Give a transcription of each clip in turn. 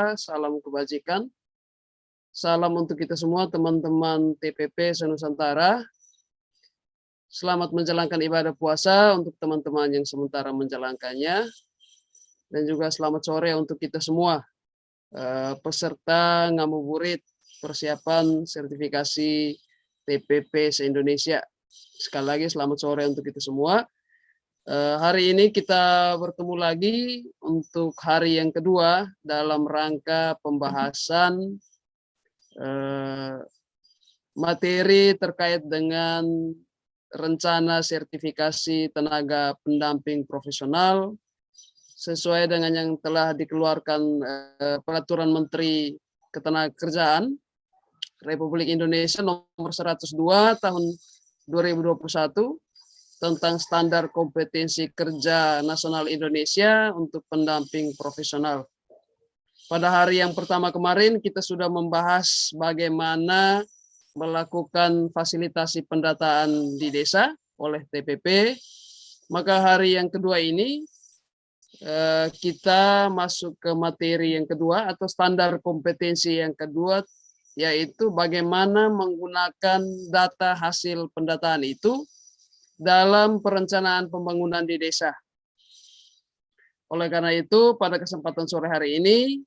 sejahtera, salam kebajikan. Salam untuk kita semua teman-teman TPP se-Nusantara. Selamat menjalankan ibadah puasa untuk teman-teman yang sementara menjalankannya. Dan juga selamat sore untuk kita semua, peserta ngabuburit persiapan sertifikasi TPP se-Indonesia. Sekali lagi selamat sore untuk kita semua. Hari ini kita bertemu lagi untuk hari yang kedua dalam rangka pembahasan materi terkait dengan rencana sertifikasi tenaga pendamping profesional sesuai dengan yang telah dikeluarkan Peraturan Menteri Ketenagakerjaan Republik Indonesia nomor 102 tahun 2021 tentang standar kompetensi kerja nasional Indonesia untuk pendamping profesional. Pada hari yang pertama kemarin kita sudah membahas bagaimana melakukan fasilitasi pendataan di desa oleh TPP. Maka hari yang kedua ini kita masuk ke materi yang kedua atau standar kompetensi yang kedua, yaitu bagaimana menggunakan data hasil pendataan itu dalam perencanaan pembangunan di desa. Oleh karena itu, pada kesempatan sore hari ini,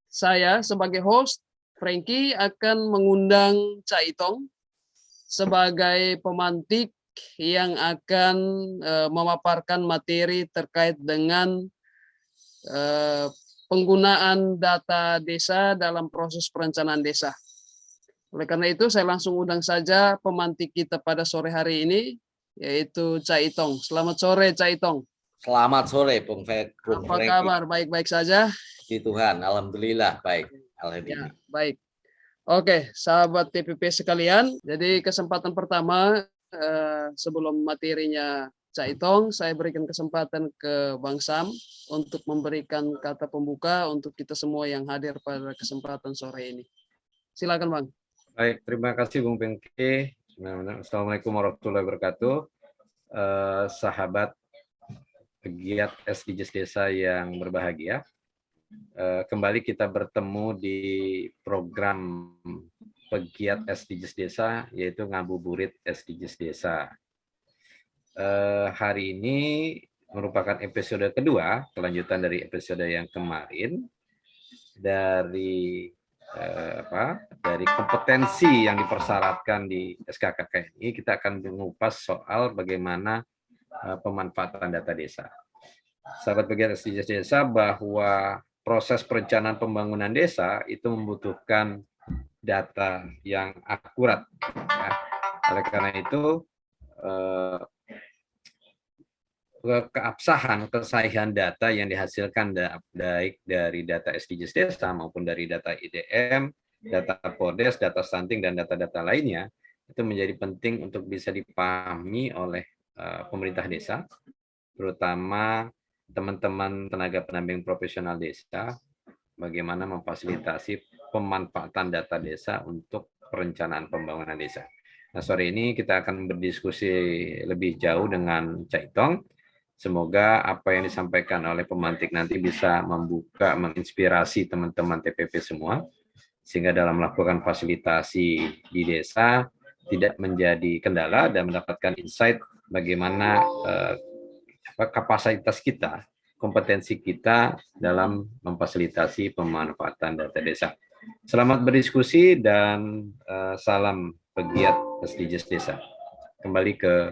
saya sebagai host, Frankie, akan mengundang Cak Itong sebagai pemantik yang akan memaparkan materi terkait dengan penggunaan data desa dalam proses perencanaan desa. Oleh karena itu, saya langsung undang saja pemantik kita pada sore hari ini, yaitu Cak Itong. Selamat sore, Cak Itong. Selamat sore, Bung Franky. Apa kabar? Baik-baik saja? Puji Tuhan, alhamdulillah baik. Ya, baik. Oke, sahabat TPP sekalian. Jadi kesempatan pertama sebelum materinya Cak Itong, saya berikan kesempatan ke Bang Sam untuk memberikan kata pembuka untuk kita semua yang hadir pada kesempatan sore ini. Silakan, Bang. Baik, terima kasih Bung Pengki. Assalamualaikum warahmatullahi wabarakatuh. Sahabat pegiat SDGs Desa yang berbahagia. Kembali kita bertemu di program pegiat SDGs Desa, yaitu Ngabuburit SDGs Desa. Hari ini merupakan episode kedua, kelanjutan dari episode yang kemarin, dari kompetensi yang dipersyaratkan di SKKKNI. Kita akan mengupas soal bagaimana pemanfaatan data desa. Sahabat pegiat SDGs Desa, bahwa proses perencanaan pembangunan desa itu membutuhkan data yang akurat. Ya. Oleh karena itu, keabsahan, kesahihan data yang dihasilkan baik dari data SDGs Desa maupun dari data IDM, data Podes, data stunting, dan data-data lainnya, itu menjadi penting untuk bisa dipahami oleh pemerintah desa, terutama teman-teman tenaga pendamping profesional desa, bagaimana memfasilitasi pemanfaatan data desa untuk perencanaan pembangunan desa. Nah, sore ini kita akan berdiskusi lebih jauh dengan Cak Itong. Semoga apa yang disampaikan oleh pemantik nanti bisa membuka, menginspirasi teman-teman TPP semua, sehingga dalam melakukan fasilitasi di desa tidak menjadi kendala dan mendapatkan insight bagaimana kapasitas kita, kompetensi kita dalam memfasilitasi pemanfaatan data desa. Selamat berdiskusi dan salam pegiat SDGs Desa. Kembali ke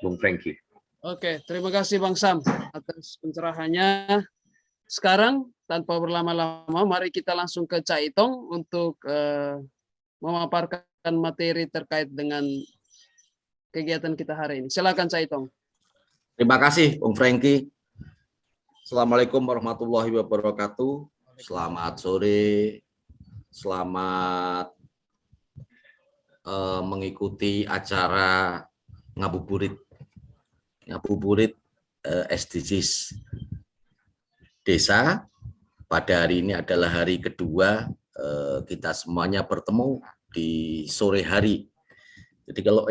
Bung Franky. Oke, terima kasih Bang Sam atas pencerahannya. Sekarang tanpa berlama-lama, mari kita langsung ke Cak Itong untuk memaparkan materi terkait dengan kegiatan kita hari ini. Silakan Cak Itong. Terima kasih Bung Franky. Assalamualaikum warahmatullahi wabarakatuh. Selamat sore. Selamat mengikuti acara ngabuburit SDGs Desa. Pada hari ini adalah hari kedua kita semuanya bertemu di sore hari Jadi kalau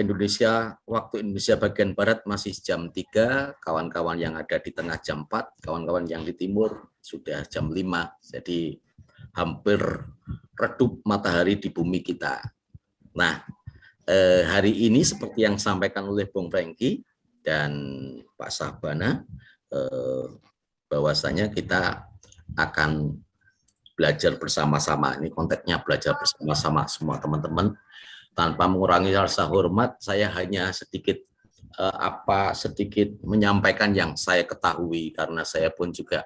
waktu Indonesia bagian Barat masih jam 3, kawan-kawan yang ada di tengah jam 4, kawan-kawan yang di timur sudah jam 5. Jadi hampir redup matahari di bumi kita. Nah, hari ini seperti yang disampaikan oleh Bung Franky dan Pak Sabana, bahwasanya kita akan belajar bersama-sama. Ini konteksnya belajar bersama-sama semua teman-teman. Tanpa mengurangi rasa hormat, saya hanya sedikit menyampaikan yang saya ketahui, karena saya pun juga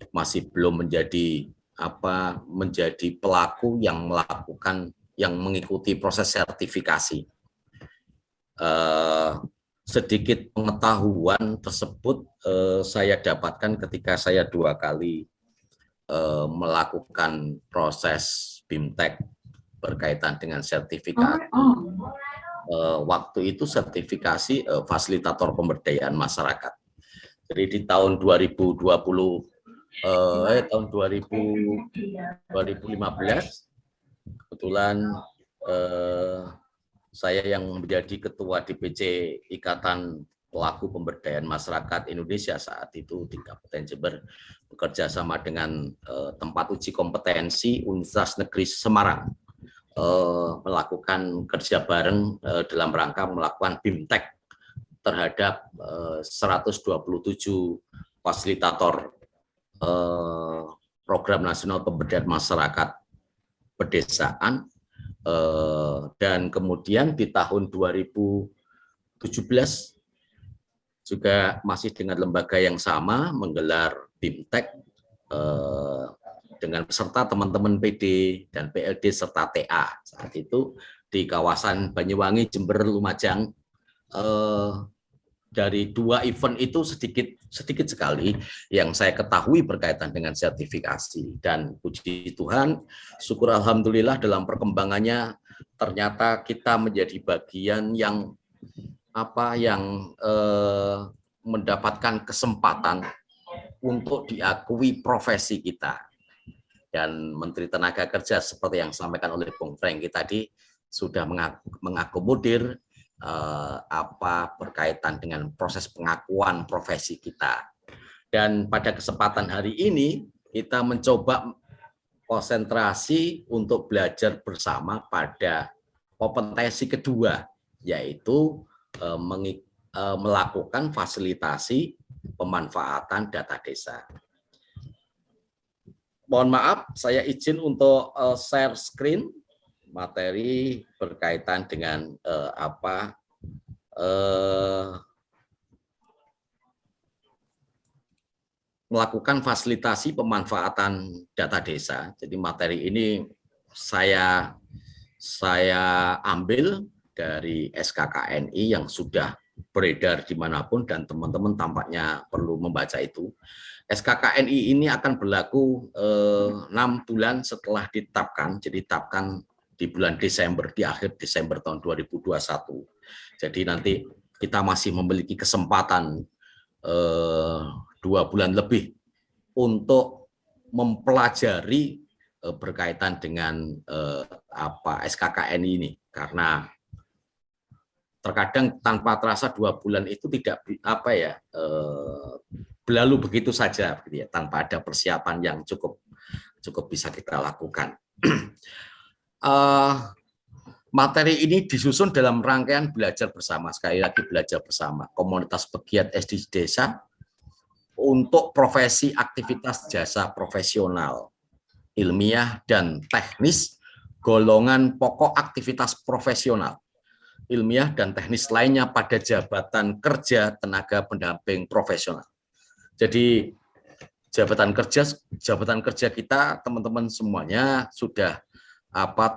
masih belum menjadi pelaku yang mengikuti proses sertifikasi. Sedikit pengetahuan tersebut saya dapatkan ketika saya 2 kali melakukan proses BIMTEK berkaitan dengan sertifikasi. Waktu itu sertifikasi fasilitator pemberdayaan masyarakat. Jadi di tahun 2015 kebetulan saya yang menjadi ketua DPC Ikatan Pelaku Pemberdayaan Masyarakat Indonesia saat itu di Kabupaten Jember, bekerja sama dengan tempat uji kompetensi Universitas Negeri Semarang, melakukan kerja bareng dalam rangka melakukan BIMTEK terhadap 127 fasilitator Program Nasional Pemberdayaan Masyarakat Pedesaan, dan kemudian di tahun 2017 juga masih dengan lembaga yang sama menggelar BIMTEK dengan peserta teman-teman PD dan PLD serta TA saat itu di kawasan Banyuwangi, Jember, Lumajang. Dari 2 event itu sedikit sekali yang saya ketahui berkaitan dengan sertifikasi, dan puji Tuhan, syukur alhamdulillah dalam perkembangannya ternyata kita menjadi bagian yang mendapatkan kesempatan untuk diakui profesi kita. Dan Menteri Tenaga Kerja seperti yang disampaikan oleh Bung Franky tadi sudah mengakomodir berkaitan dengan proses pengakuan profesi kita. Dan pada kesempatan hari ini kita mencoba konsentrasi untuk belajar bersama pada kompetensi kedua, yaitu melakukan fasilitasi pemanfaatan data desa. Mohon maaf, saya izin untuk share screen materi berkaitan dengan melakukan fasilitasi pemanfaatan data desa. Jadi materi ini saya ambil dari SKKNI yang sudah beredar dimanapun dan teman-teman tampaknya perlu membaca itu. SKKNI ini akan berlaku 6 bulan setelah ditetapkan, jadi ditetapkan di bulan Desember, di akhir Desember tahun 2021. Jadi nanti kita masih memiliki kesempatan 2 bulan lebih untuk mempelajari berkaitan dengan SKKNI ini, karena terkadang tanpa terasa 2 bulan itu tidak berlalu begitu saja, gitu ya, tanpa ada persiapan yang cukup bisa kita lakukan. Materi ini disusun dalam rangkaian belajar bersama, sekali lagi belajar bersama komunitas pegiat SDGs desa untuk profesi aktivitas jasa profesional, ilmiah dan teknis, golongan pokok aktivitas profesional, ilmiah dan teknis lainnya pada jabatan kerja tenaga pendamping profesional. Jadi jabatan kerja kita teman-teman semuanya sudah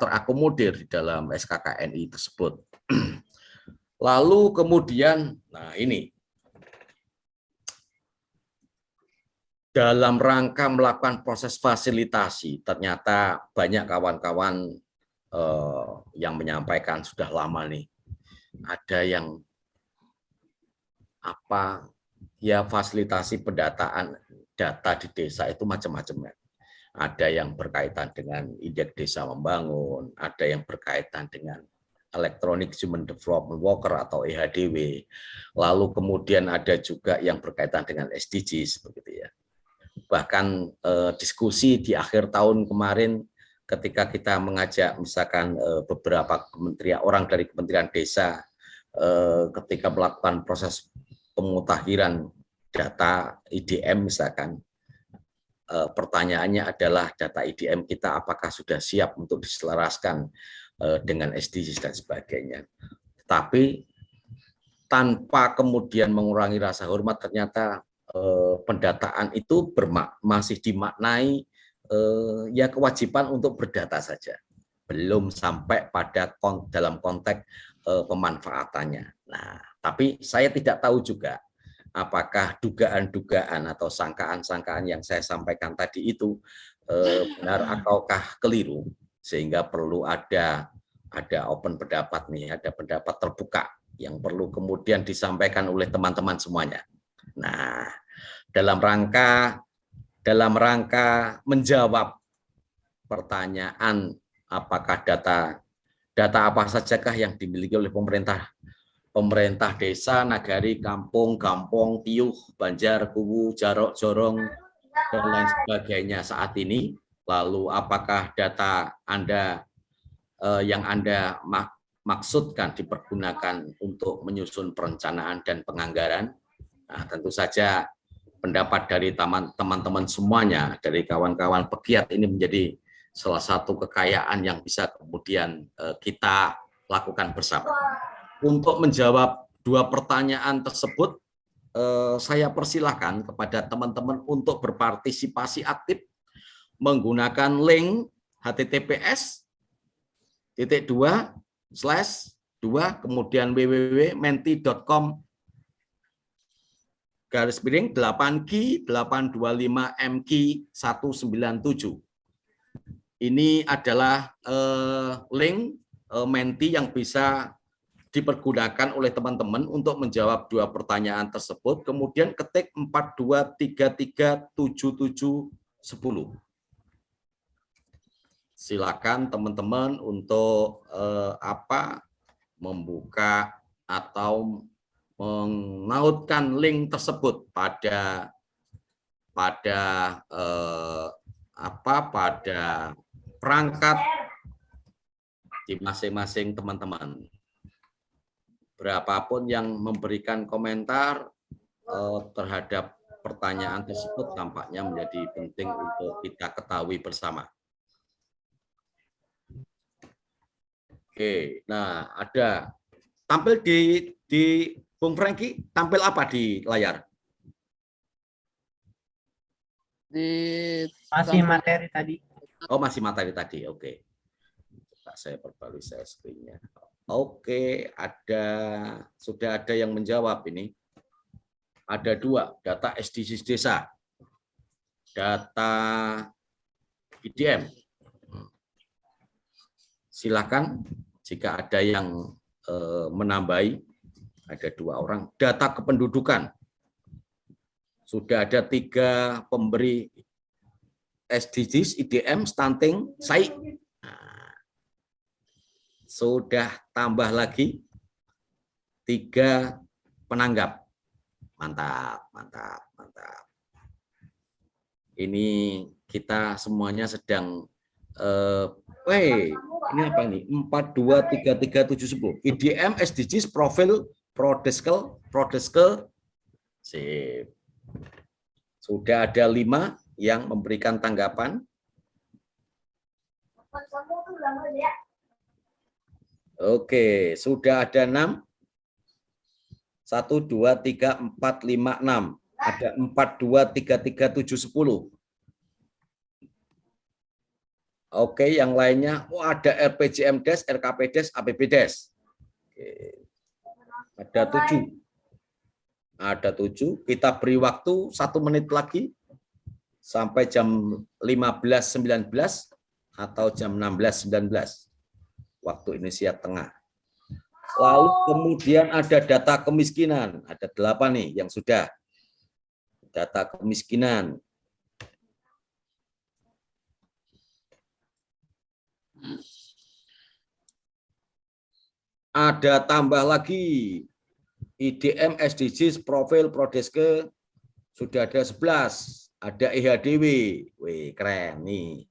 terakomodir di dalam SKKNI tersebut. Lalu kemudian, nah ini dalam rangka melakukan proses fasilitasi, ternyata banyak kawan-kawan yang menyampaikan sudah lama nih, ada yang fasilitasi pendataan data di desa itu macam-macam ya. Ada yang berkaitan dengan indeks desa membangun, ada yang berkaitan dengan Electronic Human Development Worker atau EHDW. Lalu kemudian ada juga yang berkaitan dengan SDGs begitu ya. Bahkan diskusi di akhir tahun kemarin ketika kita mengajak misalkan beberapa kementerian, orang dari Kementerian Desa ketika melakukan proses pemutahiran data IDM misalkan, pertanyaannya adalah data IDM kita apakah sudah siap untuk diselaraskan dengan SDGs dan sebagainya. Tapi tanpa kemudian mengurangi rasa hormat, ternyata pendataan itu masih dimaknai ya kewajiban untuk berdata saja, belum sampai pada dalam konteks pemanfaatannya. Nah, tapi saya tidak tahu juga apakah dugaan-dugaan atau sangkaan-sangkaan yang saya sampaikan tadi itu benar ataukah keliru, sehingga perlu ada open pendapat nih, ada pendapat terbuka yang perlu kemudian disampaikan oleh teman-teman semuanya. Nah, dalam rangka menjawab pertanyaan apakah data apa sajakah yang dimiliki oleh pemerintah desa, nagari, kampung, gampong, tiuh, banjar, kuwu, jarok, jorong, dan lain sebagainya saat ini. Lalu apakah data Anda yang Anda maksudkan dipergunakan untuk menyusun perencanaan dan penganggaran? Nah, tentu saja pendapat dari teman-teman semuanya, dari kawan-kawan pegiat ini menjadi salah satu kekayaan yang bisa kemudian kita lakukan bersama. Untuk menjawab dua pertanyaan tersebut, saya persilahkan kepada teman-teman untuk berpartisipasi aktif menggunakan link https://2 kemudian www.menti.com/8G825MQ197. Ini adalah link Menti yang bisa dipergunakan oleh teman-teman untuk menjawab dua pertanyaan tersebut, kemudian ketik 42337710. Silakan teman-teman untuk membuka atau mengautkan link tersebut pada perangkat di masing-masing teman-teman. Berapapun yang memberikan komentar terhadap pertanyaan tersebut tampaknya menjadi penting untuk kita ketahui bersama. Oke, nah ada tampil di Bung Franky, tampil apa di layar? Masih materi tadi. Oh, masih materi tadi. Oke. Coba saya perbarui share screen-nya. Oke, sudah ada yang menjawab ini. Ada dua, data SDGs desa, data IDM. Silakan jika ada yang menambahi, ada dua orang. Data kependudukan, sudah ada 3 pemberi SDGs, IDM, stunting, SAI. Nah, sudah tambah lagi 3 penanggap. Mantap, mantap, mantap. Ini kita semuanya sedang ini apa ini? 42337710. IDM, SDGs, profil, Prodeskel. Sip. Sudah ada 5 yang memberikan tanggapan. Oke, sudah ada 6. 1, 2, 3, 4, 5, 6. Ada 42337710. Oke, yang lainnya, ada RPJMDes, RKPDes, APBDes. Oke. Ada 7. Ada 7. Kita beri waktu 1 menit lagi sampai jam 15.19 atau jam 16.19 waktu Indonesia Tengah. Lalu kemudian ada data kemiskinan, ada 8 nih yang sudah. Data kemiskinan. Ada tambah lagi IDM, SDGs, profil, Prodeske sudah ada 11. Ada EHDW. Wih, keren nih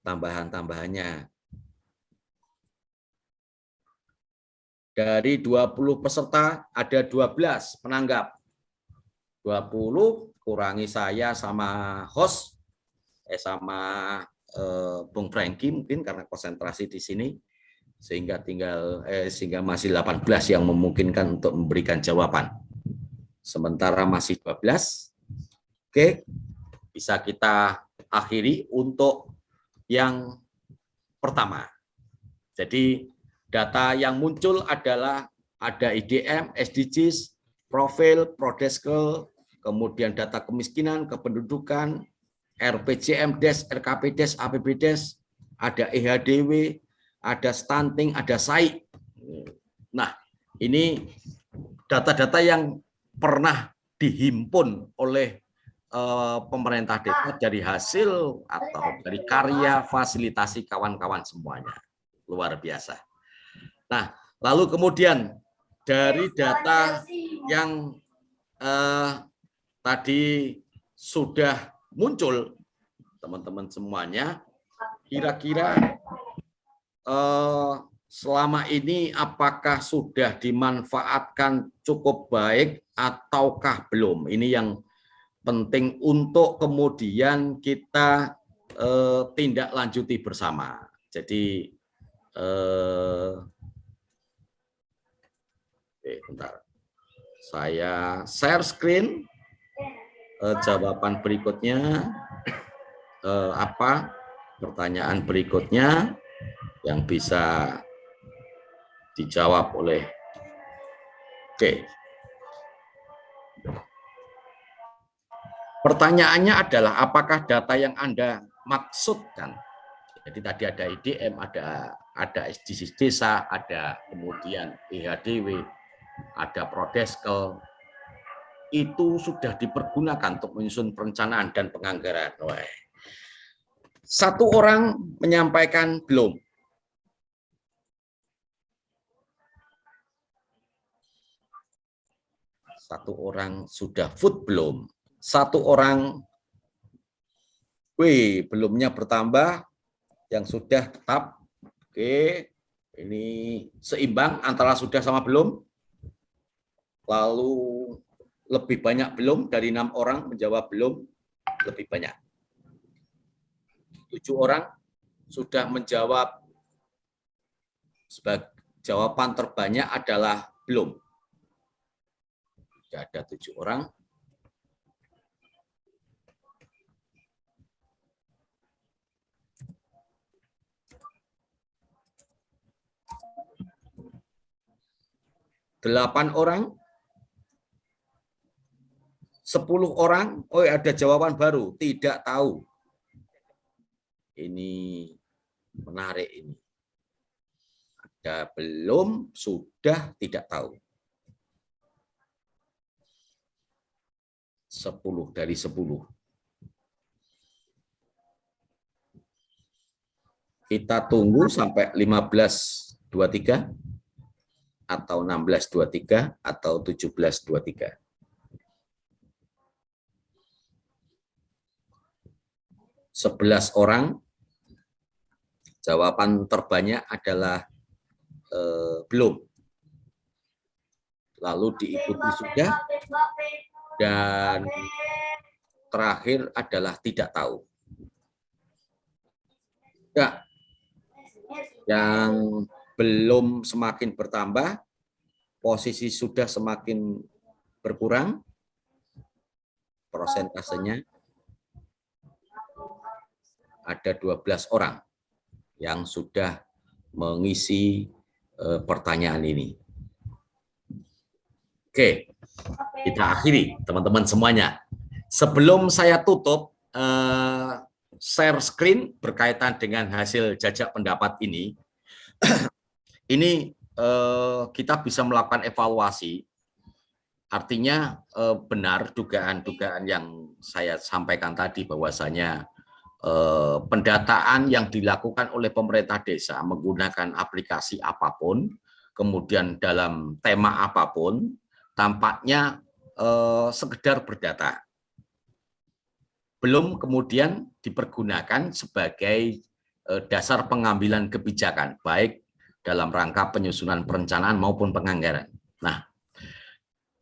tambahan-tambahannya. Dari 20 peserta ada 12 penanggap. 20 kurangi saya sama host sama Bung Franky mungkin karena konsentrasi di sini sehingga sehingga masih 18 yang memungkinkan untuk memberikan jawaban. Sementara masih 12. Oke, bisa kita akhiri untuk yang pertama. Jadi data yang muncul adalah ada IDM, SDGs, profil, Prodeske, kemudian data kemiskinan, kependudukan, RPJM, RKP, APB, ada EHDW, ada stunting, ada SAI. Nah, ini data-data yang pernah dihimpun oleh pemerintah desa dari hasil atau dari karya fasilitasi kawan-kawan semuanya. Luar biasa. Nah, lalu kemudian dari data yang tadi sudah muncul, teman-teman semuanya, kira-kira selama ini apakah sudah dimanfaatkan cukup baik ataukah belum? Ini yang penting untuk kemudian kita tindak lanjuti bersama. Jadi, bentar, saya share screen. Jawaban berikutnya apa? Pertanyaan berikutnya yang bisa dijawab oleh Pertanyaannya adalah apakah data yang Anda maksudkan, jadi tadi ada IDM, ada SDGs desa, ada kemudian EHDW, ada Prodeske, itu sudah dipergunakan untuk menyusun perencanaan dan penganggaran. Satu orang menyampaikan belum. Satu orang sudah food belum. Satu orang belumnya bertambah, yang sudah tetap. Oke, ini seimbang antara sudah sama belum. Lalu lebih banyak belum, dari 6 orang menjawab belum, lebih banyak. 7 orang sudah menjawab, sebagai jawaban terbanyak adalah belum. Sudah ada 7 orang. Delapan orang, 10 orang, ada jawaban baru, tidak tahu. Ini menarik ini. Ada belum, sudah, tidak tahu. 10 dari 10. Kita tunggu sampai 15.23 atau 16.23 atau 17.23. 11 orang, jawaban terbanyak adalah belum. Lalu diikuti sudah, dan terakhir adalah tidak tahu. Ya, yang belum semakin bertambah, posisi sudah semakin berkurang, persentasenya ada 12 orang yang sudah mengisi pertanyaan ini. Oke, kita akhiri teman-teman semuanya. Sebelum saya tutup share screen berkaitan dengan hasil jajak pendapat ini, ini kita bisa melakukan evaluasi. Artinya benar dugaan-dugaan yang saya sampaikan tadi bahwasanya pendataan yang dilakukan oleh pemerintah desa menggunakan aplikasi apapun, kemudian dalam tema apapun, tampaknya sekedar berdata. Belum kemudian dipergunakan sebagai dasar pengambilan kebijakan, baik dalam rangka penyusunan perencanaan maupun penganggaran. Nah,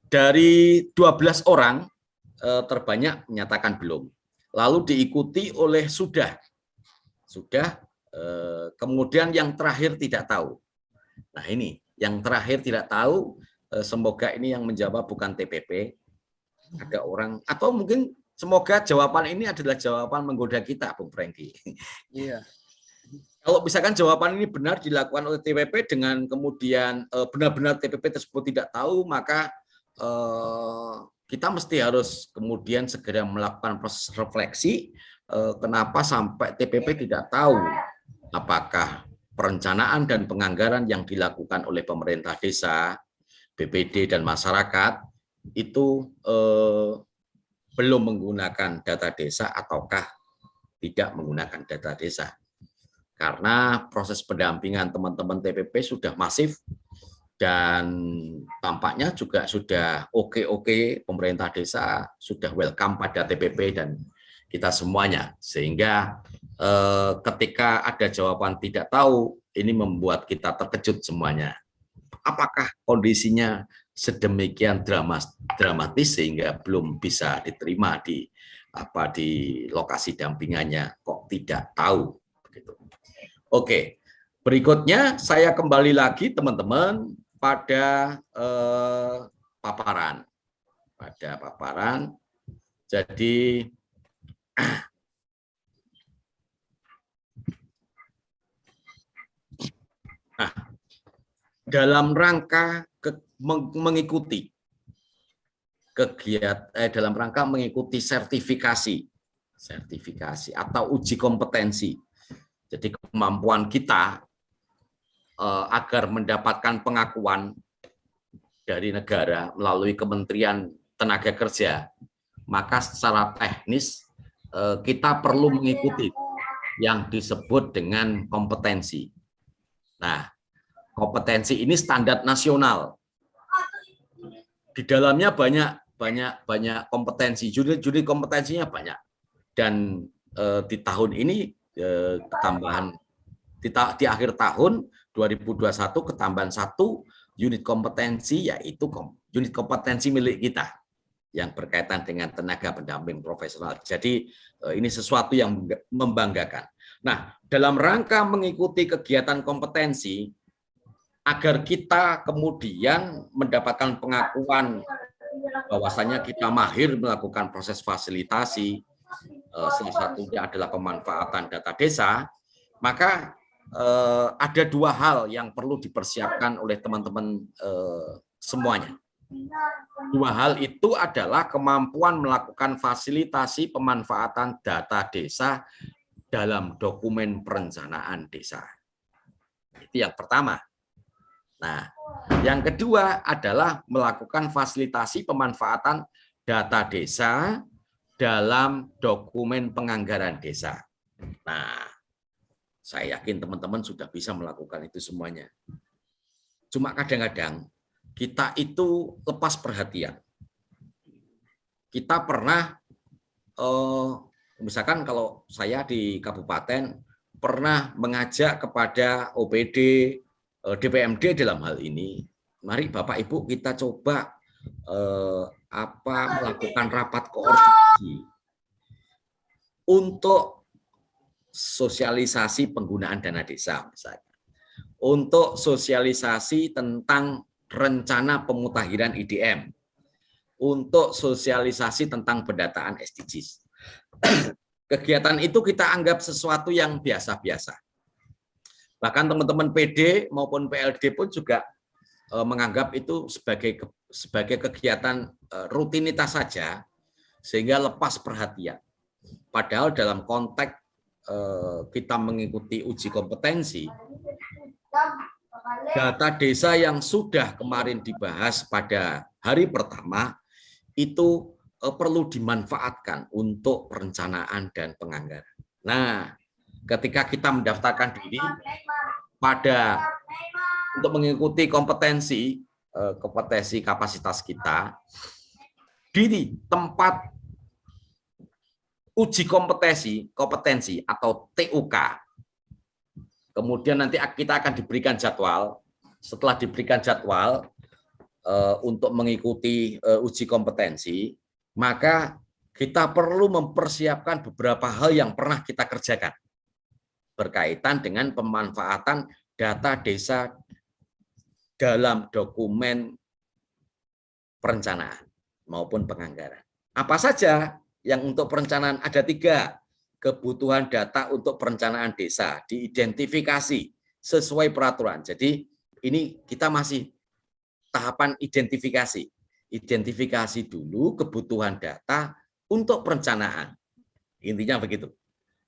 dari 12 orang terbanyak menyatakan belum. Lalu diikuti oleh sudah, kemudian yang terakhir tidak tahu. Nah ini, yang terakhir tidak tahu, semoga ini yang menjawab bukan TPP, ada orang, atau mungkin semoga jawaban ini adalah jawaban menggoda kita, Bung Franky. Iya. Kalau misalkan jawaban ini benar dilakukan oleh TPP dengan kemudian benar-benar TPP tersebut tidak tahu, maka kita mesti harus kemudian segera melakukan proses refleksi kenapa sampai TPP tidak tahu apakah perencanaan dan penganggaran yang dilakukan oleh pemerintah desa, BPD dan masyarakat itu belum menggunakan data desa ataukah tidak menggunakan data desa. Karena proses pendampingan teman-teman TPP sudah masif dan tampaknya juga sudah oke-oke, pemerintah desa sudah welcome pada TPP dan kita semuanya. Sehingga ketika ada jawaban tidak tahu, ini membuat kita terkejut semuanya. Apakah kondisinya sedemikian dramatis sehingga belum bisa diterima di lokasi dampingannya, kok tidak tahu begitu. Oke, berikutnya saya kembali lagi teman-teman pada paparan. Jadi dalam rangka mengikuti dalam rangka mengikuti sertifikasi atau uji kompetensi. Jadi kemampuan kita agar mendapatkan pengakuan dari negara melalui Kementerian Tenaga Kerja, maka secara teknis kita perlu mengikuti yang disebut dengan kompetensi. Nah, kompetensi ini standar nasional. Di dalamnya banyak kompetensi, judul kompetensinya banyak. Dan di tahun ini ketambahan di akhir tahun 2021 ketambahan 1 unit kompetensi, yaitu unit kompetensi milik kita yang berkaitan dengan tenaga pendamping profesional. Jadi ini sesuatu yang membanggakan. Nah, dalam rangka mengikuti kegiatan kompetensi agar kita kemudian mendapatkan pengakuan bahwasanya kita mahir melakukan proses fasilitasi, salah satunya adalah pemanfaatan data desa, maka ada 2 hal yang perlu dipersiapkan oleh teman-teman semuanya. 2 hal itu adalah kemampuan melakukan fasilitasi pemanfaatan data desa dalam dokumen perencanaan desa. Itu yang pertama. Nah, yang kedua adalah melakukan fasilitasi pemanfaatan data desa dalam dokumen penganggaran desa. Nah, saya yakin teman-teman sudah bisa melakukan itu semuanya. Cuma kadang-kadang kita itu lepas perhatian. Kita pernah, misalkan kalau saya di kabupaten, pernah mengajak kepada OPD, DPMD dalam hal ini, mari Bapak Ibu kita coba melakukan rapat koordinasi untuk sosialisasi penggunaan dana desa misalnya, untuk sosialisasi tentang rencana pemutakhiran IDM, untuk sosialisasi tentang pendataan SDGs. Kegiatan itu kita anggap sesuatu yang biasa-biasa. Bahkan teman-teman PD maupun PLD pun juga menganggap itu sebagai kegiatan rutinitas saja, sehingga lepas perhatian. Padahal dalam konteks kita mengikuti uji kompetensi, data desa yang sudah kemarin dibahas pada hari pertama itu perlu dimanfaatkan untuk perencanaan dan penganggaran. Nah, ketika kita mendaftarkan diri pada untuk mengikuti kompetensi kapasitas kita di tempat uji kompetensi atau TUK. Kemudian nanti kita akan diberikan jadwal. Setelah diberikan jadwal untuk mengikuti uji kompetensi, maka kita perlu mempersiapkan beberapa hal yang pernah kita kerjakan berkaitan dengan pemanfaatan data desa dalam dokumen perencanaan maupun penganggaran. Apa saja yang untuk perencanaan? Ada 3 kebutuhan data untuk perencanaan desa, diidentifikasi sesuai peraturan. Jadi ini kita masih tahapan identifikasi. Identifikasi dulu kebutuhan data untuk perencanaan. Intinya begitu.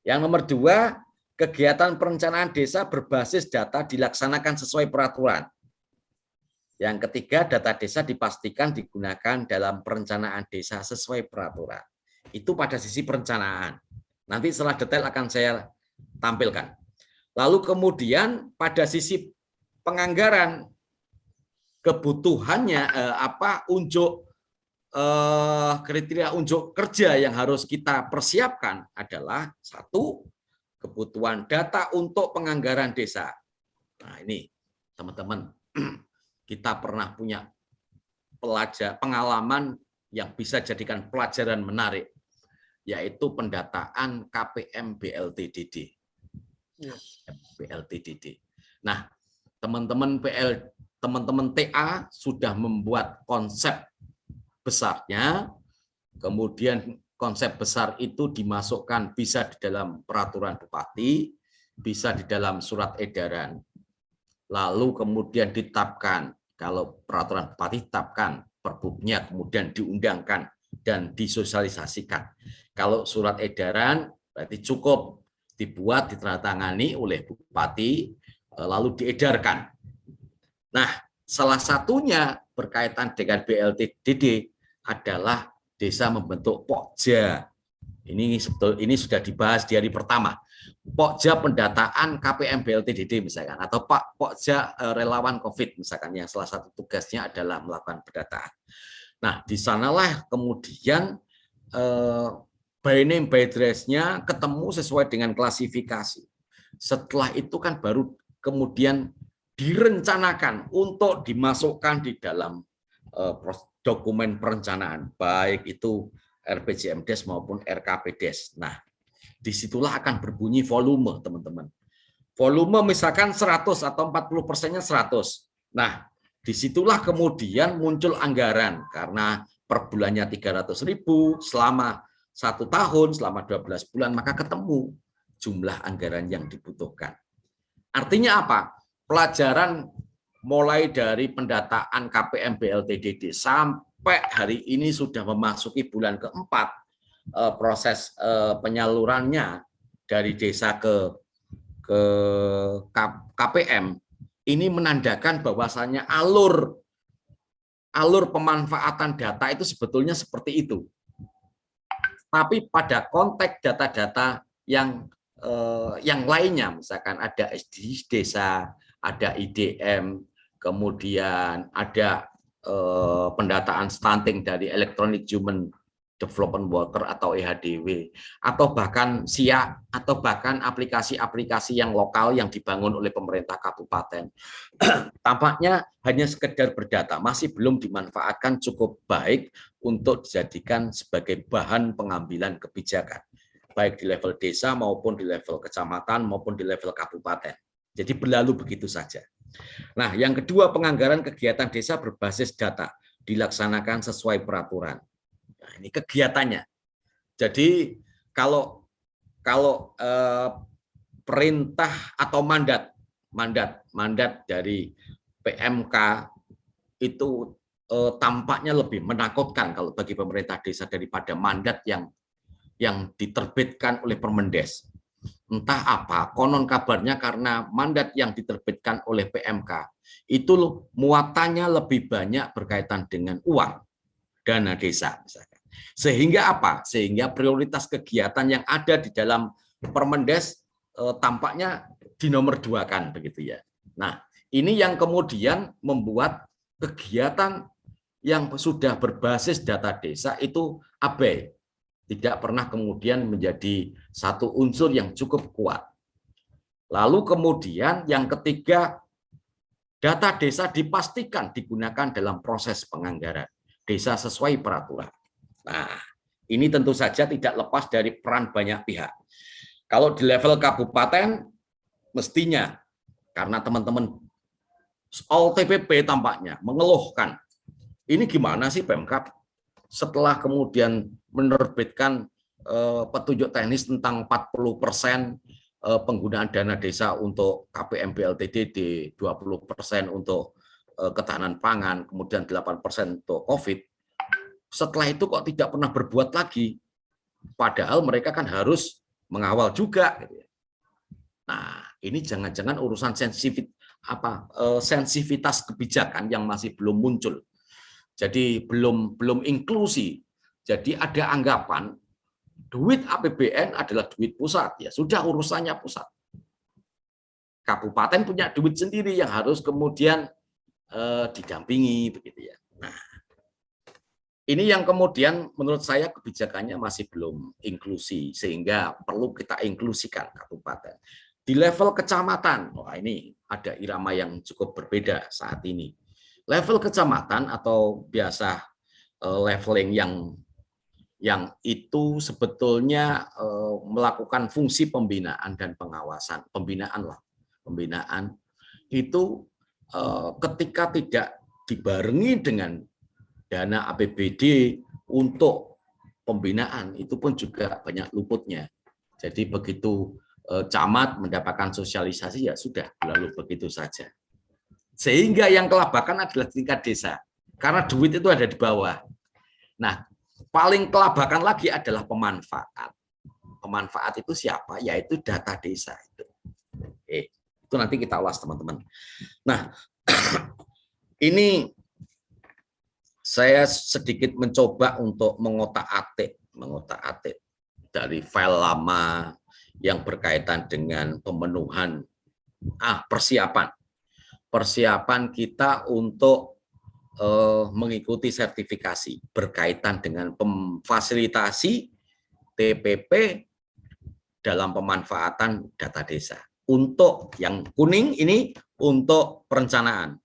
Yang nomor 2, kegiatan perencanaan desa berbasis data dilaksanakan sesuai peraturan. Yang ketiga, data desa dipastikan digunakan dalam perencanaan desa sesuai peraturan. Itu pada sisi perencanaan. Nanti setelah detail akan saya tampilkan. Lalu kemudian pada sisi penganggaran, kebutuhannya kriteria unjuk kerja yang harus kita persiapkan adalah 1, kebutuhan data untuk penganggaran desa. Nah ini teman-teman, kita pernah punya pengalaman yang bisa jadikan pelajaran menarik, yaitu pendataan KPM BLTDD. BLTDD. Nah, teman-teman TA sudah membuat konsep besarnya, kemudian konsep besar itu dimasukkan bisa di dalam peraturan bupati, bisa di dalam surat edaran. Lalu kemudian ditetapkan, kalau peraturan bupati ditetapkan, perbubnya kemudian diundangkan dan disosialisasikan. Kalau surat edaran berarti cukup dibuat, ditandatangani oleh bupati, lalu diedarkan. Nah, salah satunya berkaitan dengan BLTDD adalah desa membentuk Pokja. Ini sudah dibahas di hari pertama. Pokja pendataan KPM BLTDD misalkan, atau Pokja relawan COVID misalkan, yang salah satu tugasnya adalah melakukan pendataan. Nah, di sanalah kemudian by name by address-nya ketemu sesuai dengan klasifikasi. Setelah itu kan baru kemudian direncanakan untuk dimasukkan di dalam dokumen perencanaan, baik itu RPJMDes maupun RKPDes. Nah, disitulah akan berbunyi volume, teman-teman. Volume misalkan 100 atau 40%-nya 100. Nah, disitulah kemudian muncul anggaran, karena per bulannya 300.000, selama 1 tahun, selama 12 bulan, maka ketemu jumlah anggaran yang dibutuhkan. Artinya apa? Pelajaran mulai dari pendataan KPM BLTDD sampai hari ini sudah memasuki bulan keempat, proses penyalurannya dari desa ke KPM ini menandakan bahwasannya alur pemanfaatan data itu sebetulnya seperti itu. Tapi pada konteks data-data yang lainnya, misalkan ada SDGs desa, ada IDM, kemudian ada pendataan stunting dari Electronic Human Development Worker atau EHDW, atau bahkan SIA, atau bahkan aplikasi-aplikasi yang lokal yang dibangun oleh pemerintah kabupaten. Tampaknya hanya sekedar berdata, masih belum dimanfaatkan cukup baik untuk dijadikan sebagai bahan pengambilan kebijakan, baik di level desa maupun di level kecamatan maupun di level kabupaten. Jadi berlalu begitu saja. Nah, yang kedua, penganggaran kegiatan desa berbasis data dilaksanakan sesuai peraturan. Nah, ini kegiatannya. Jadi kalau perintah atau mandat dari PMK itu tampaknya lebih menakutkan kalau bagi pemerintah desa daripada mandat yang diterbitkan oleh Permendes. Entah apa, konon kabarnya karena mandat yang diterbitkan oleh PMK itu muatannya lebih banyak berkaitan dengan uang, dana desa misalkan. Sehingga apa? Sehingga prioritas kegiatan yang ada di dalam Permendes tampaknya dinomor 2-kan begitu ya. Nah, Ini yang kemudian membuat kegiatan yang sudah berbasis data desa itu abai, tidak pernah kemudian menjadi satu unsur yang cukup kuat. Lalu kemudian yang ketiga, data desa dipastikan digunakan dalam proses penganggaran desa sesuai peraturan. Nah, ini tentu saja tidak lepas dari peran banyak pihak. Kalau di level kabupaten, mestinya karena teman-teman all TPP tampaknya mengeluhkan, ini gimana sih Pemkab setelah kemudian menerbitkan petunjuk teknis tentang 40% penggunaan dana desa untuk KPMB LTDD, 20% untuk ketahanan pangan, kemudian 8% untuk COVID. Setelah itu kok tidak pernah berbuat lagi, padahal mereka kan harus mengawal juga. Nah, ini jangan-jangan urusan sensitivitas kebijakan yang masih belum muncul. Jadi belum inklusi. Jadi ada anggapan duit APBN adalah duit pusat, ya sudah urusannya pusat. Kabupaten punya duit sendiri yang harus kemudian didampingi begitu ya. Nah, ini yang kemudian menurut saya kebijakannya masih belum inklusi, sehingga perlu kita inklusikan kabupaten. Di level kecamatan, wah ini ada irama yang cukup berbeda saat ini. Level kecamatan atau biasa leveling yang itu sebetulnya melakukan fungsi pembinaan dan pengawasan. Pembinaan itu ketika tidak dibarengi dengan dana APBD untuk pembinaan, itu pun juga banyak luputnya. Jadi begitu camat mendapatkan sosialisasi, ya sudah, lalu begitu saja. Sehingga yang kelabakan adalah tingkat desa, karena duit itu ada di bawah. Nah, paling kelabakan lagi adalah pemanfaat. Pemanfaat itu siapa? Yaitu data desa. Itu nanti kita ulas, teman-teman. Nah, ini saya sedikit mencoba untuk mengotak-atik dari file lama yang berkaitan dengan pemenuhan persiapan kita untuk mengikuti sertifikasi berkaitan dengan memfasilitasi TPP dalam pemanfaatan data desa. Untuk yang kuning ini untuk perencanaan.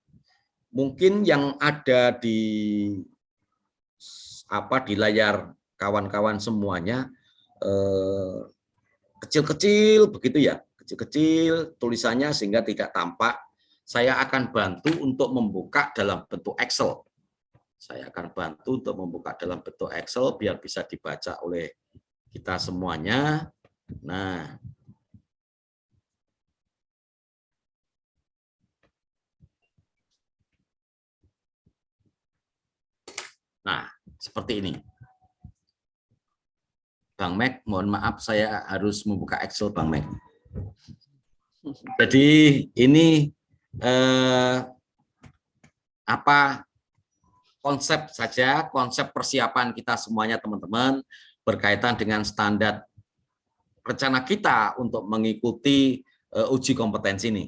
Mungkin yang ada di layar kawan-kawan semuanya kecil-kecil begitu ya, kecil-kecil tulisannya sehingga tidak tampak. Saya akan bantu untuk membuka dalam bentuk Excel. Biar bisa dibaca oleh kita semuanya. Nah, seperti ini. Bang Mek, mohon maaf saya harus membuka Excel, Bang Mek. Jadi ini konsep persiapan kita semuanya, teman-teman, berkaitan dengan standar rencana kita untuk mengikuti uji kompetensi ini.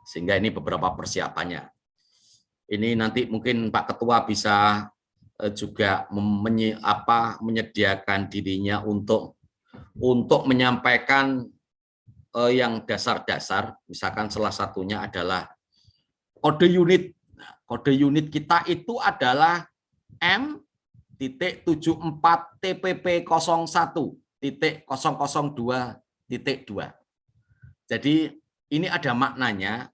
Sehingga ini beberapa persiapannya. Ini nanti mungkin Pak Ketua bisa juga menyediakan dirinya untuk menyampaikan yang dasar-dasar, misalkan salah satunya adalah kode unit. Nah, kode unit kita itu adalah M.74 TPP01.002.2. Jadi ini ada maknanya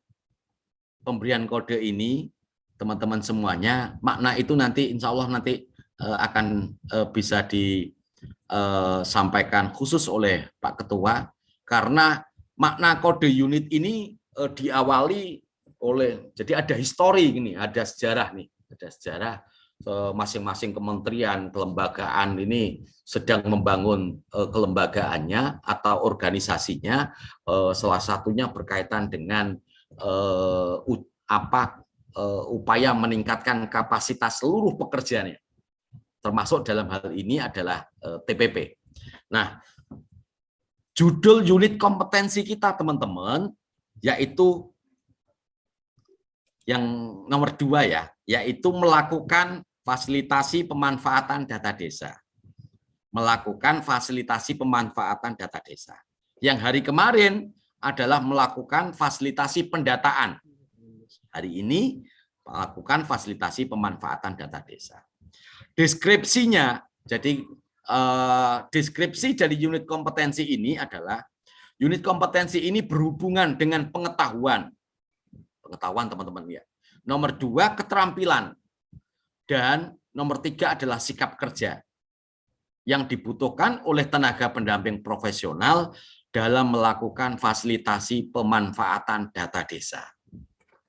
pemberian kode ini, teman-teman semuanya. Makna itu nanti insya Allah nanti akan bisa disampaikan khusus oleh Pak Ketua, karena makna kode unit ini diawali oleh, jadi ada histori ini, ada sejarah nih, ada sejarah masing-masing kementerian, kelembagaan ini sedang membangun kelembagaannya atau organisasinya, salah satunya berkaitan dengan upaya meningkatkan kapasitas seluruh pekerjaannya, termasuk dalam hal ini adalah TPP. Nah, judul unit kompetensi kita, teman-teman, yaitu yang nomor 2 ya, yaitu melakukan fasilitasi pemanfaatan data desa. Melakukan fasilitasi pemanfaatan data desa. Yang hari kemarin adalah melakukan fasilitasi pendataan. Hari ini melakukan fasilitasi pemanfaatan data desa. Deskripsinya, jadi deskripsi dari unit kompetensi ini adalah unit kompetensi ini berhubungan dengan pengetahuan. Pengetahuan teman-teman ya. Nomor 2 keterampilan. Dan nomor 3 adalah sikap kerja yang dibutuhkan oleh tenaga pendamping profesional dalam melakukan fasilitasi pemanfaatan data desa.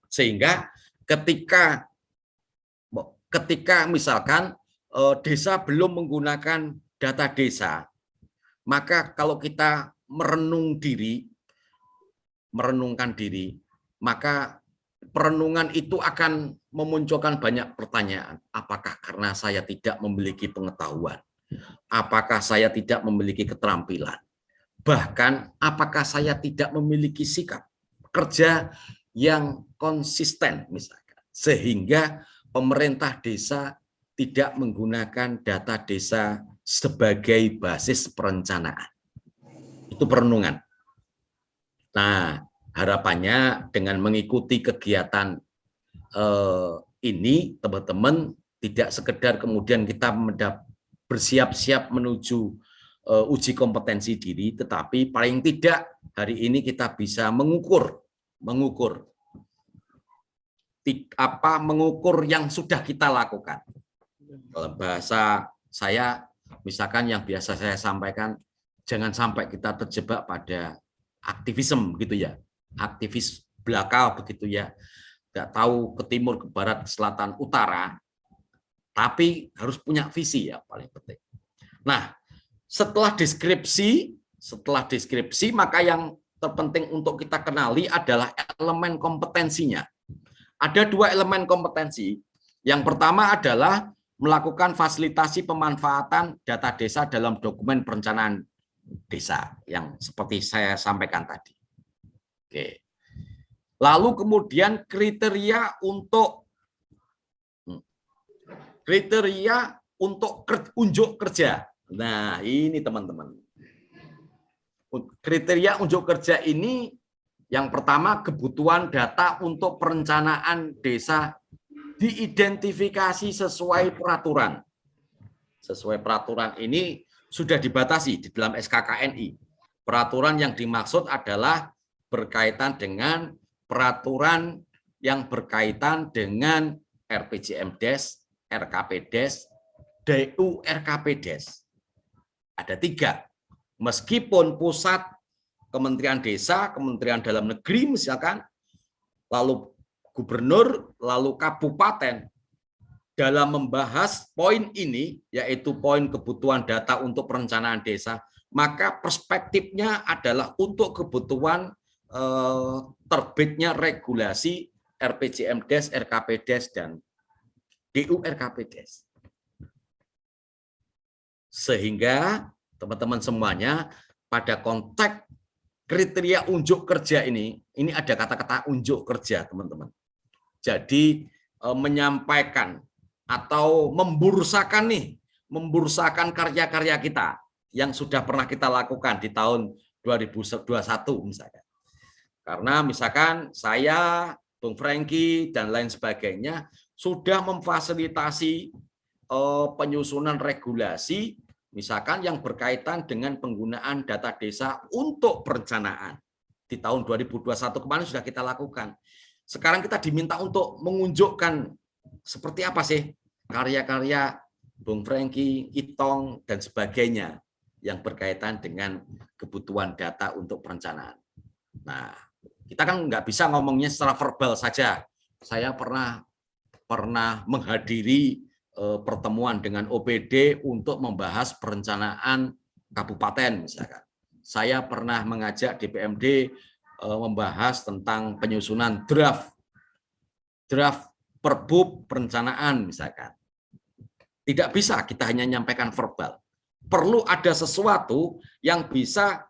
Sehingga ketika misalkan desa belum menggunakan data desa, maka kalau kita merenungkan diri, maka perenungan itu akan memunculkan banyak pertanyaan. Apakah karena saya tidak memiliki pengetahuan? Apakah saya tidak memiliki keterampilan? Bahkan apakah saya tidak memiliki sikap kerja yang konsisten misalkan, sehingga pemerintah desa tidak menggunakan data desa sebagai basis perencanaan. Itu perenungan. Nah, harapannya dengan mengikuti kegiatan ini, teman-teman tidak sekedar kemudian kita bersiap-siap menuju uji kompetensi diri, tetapi paling tidak hari ini kita bisa mengukur yang sudah kita lakukan. Dalam bahasa saya, misalkan yang biasa saya sampaikan, jangan sampai kita terjebak pada aktivisme gitu ya, aktivis belaka begitu ya, nggak tahu ke timur, ke barat, ke selatan, utara, tapi harus punya visi ya paling penting. Nah, setelah deskripsi, maka yang terpenting untuk kita kenali adalah elemen kompetensinya. Ada 2 elemen kompetensi. Yang pertama adalah melakukan fasilitasi pemanfaatan data desa dalam dokumen perencanaan desa yang seperti saya sampaikan tadi. Oke. Lalu kemudian kriteria untuk unjuk kerja. Nah, ini teman-teman. Kriteria unjuk kerja ini yang pertama kebutuhan data untuk perencanaan desa diidentifikasi sesuai peraturan. Sesuai peraturan ini sudah dibatasi di dalam SKKNI. Peraturan yang dimaksud adalah berkaitan dengan peraturan yang berkaitan dengan RPJMDes, RKPdes, DU RKPdes. Ada 3. Meskipun pusat, Kementerian Desa, Kementerian Dalam Negeri misalkan, lalu gubernur, lalu kabupaten, dalam membahas poin ini, yaitu poin kebutuhan data untuk perencanaan desa, maka perspektifnya adalah untuk kebutuhan terbitnya regulasi RPJMDes, RKPdes, dan DU RKPdes. Sehingga teman-teman semuanya pada konteks kriteria unjuk kerja ini ada kata-kata unjuk kerja, teman-teman. Jadi menyampaikan atau membursakan karya-karya kita yang sudah pernah kita lakukan di tahun 2021 misalkan. Karena misalkan saya, Bung Franky, dan lain sebagainya sudah memfasilitasi penyusunan regulasi misalkan yang berkaitan dengan penggunaan data desa untuk perencanaan. Di tahun 2021 kemarin sudah kita lakukan. Sekarang kita diminta untuk mengunjukkan seperti apa sih karya-karya Bung Franky, Itong, dan sebagainya yang berkaitan dengan kebutuhan data untuk perencanaan. Nah, kita kan nggak bisa ngomongnya secara verbal saja. Saya pernah menghadiri pertemuan dengan OPD untuk membahas perencanaan kabupaten misalkan. Saya pernah mengajak DPMD membahas tentang penyusunan draft Perbub perencanaan misalkan. Tidak bisa kita hanya menyampaikan verbal. Perlu ada sesuatu yang bisa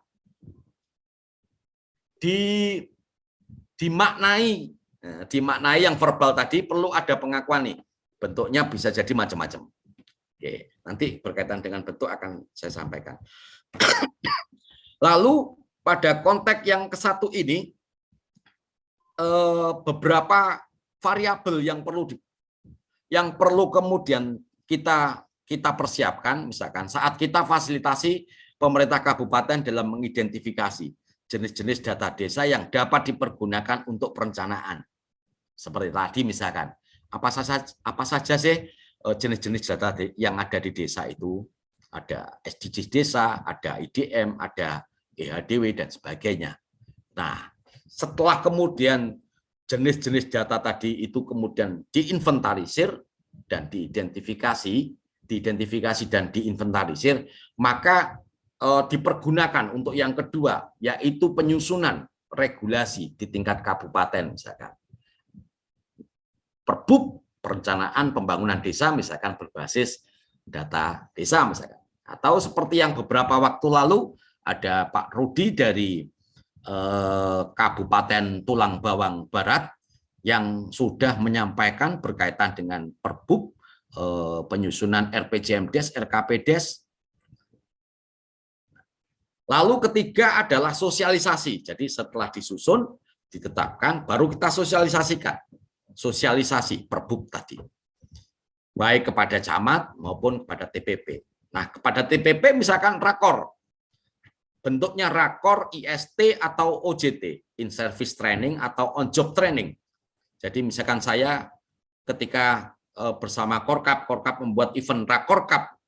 dimaknai Dimaknai yang verbal tadi perlu ada pengakuan nih. Bentuknya bisa jadi macam-macam. Oke, nanti berkaitan dengan bentuk akan saya sampaikan. Lalu pada konteks yang ke-1 ini beberapa variabel yang perlu kemudian kita persiapkan, misalkan saat kita fasilitasi pemerintah kabupaten dalam mengidentifikasi jenis-jenis data desa yang dapat dipergunakan untuk perencanaan. Seperti tadi misalkan, apa saja sih jenis-jenis data yang ada di desa itu? Ada SDGs desa, ada IDM, ada EHDW dan sebagainya. Nah, setelah kemudian jenis-jenis data tadi itu kemudian diinventarisir dan diidentifikasi dan diinventarisir, maka dipergunakan untuk yang kedua, yaitu penyusunan regulasi di tingkat kabupaten, misalkan. Perbub perencanaan pembangunan desa, misalkan berbasis data desa, misalkan. Atau seperti yang beberapa waktu lalu, ada Pak Rudi dari Kabupaten Tulang Bawang Barat yang sudah menyampaikan berkaitan dengan Perbub penyusunan RPJMDes, RKPDes. Lalu ketiga adalah sosialisasi. Jadi setelah disusun, ditetapkan, baru kita sosialisasikan. Sosialisasi Perbub tadi. Baik kepada camat maupun kepada TPP. Nah, kepada TPP misalkan rakor. Bentuknya rakor, IST, atau OJT, in-service training atau on-job training. Jadi misalkan saya ketika bersama Korkap membuat event Rakorkap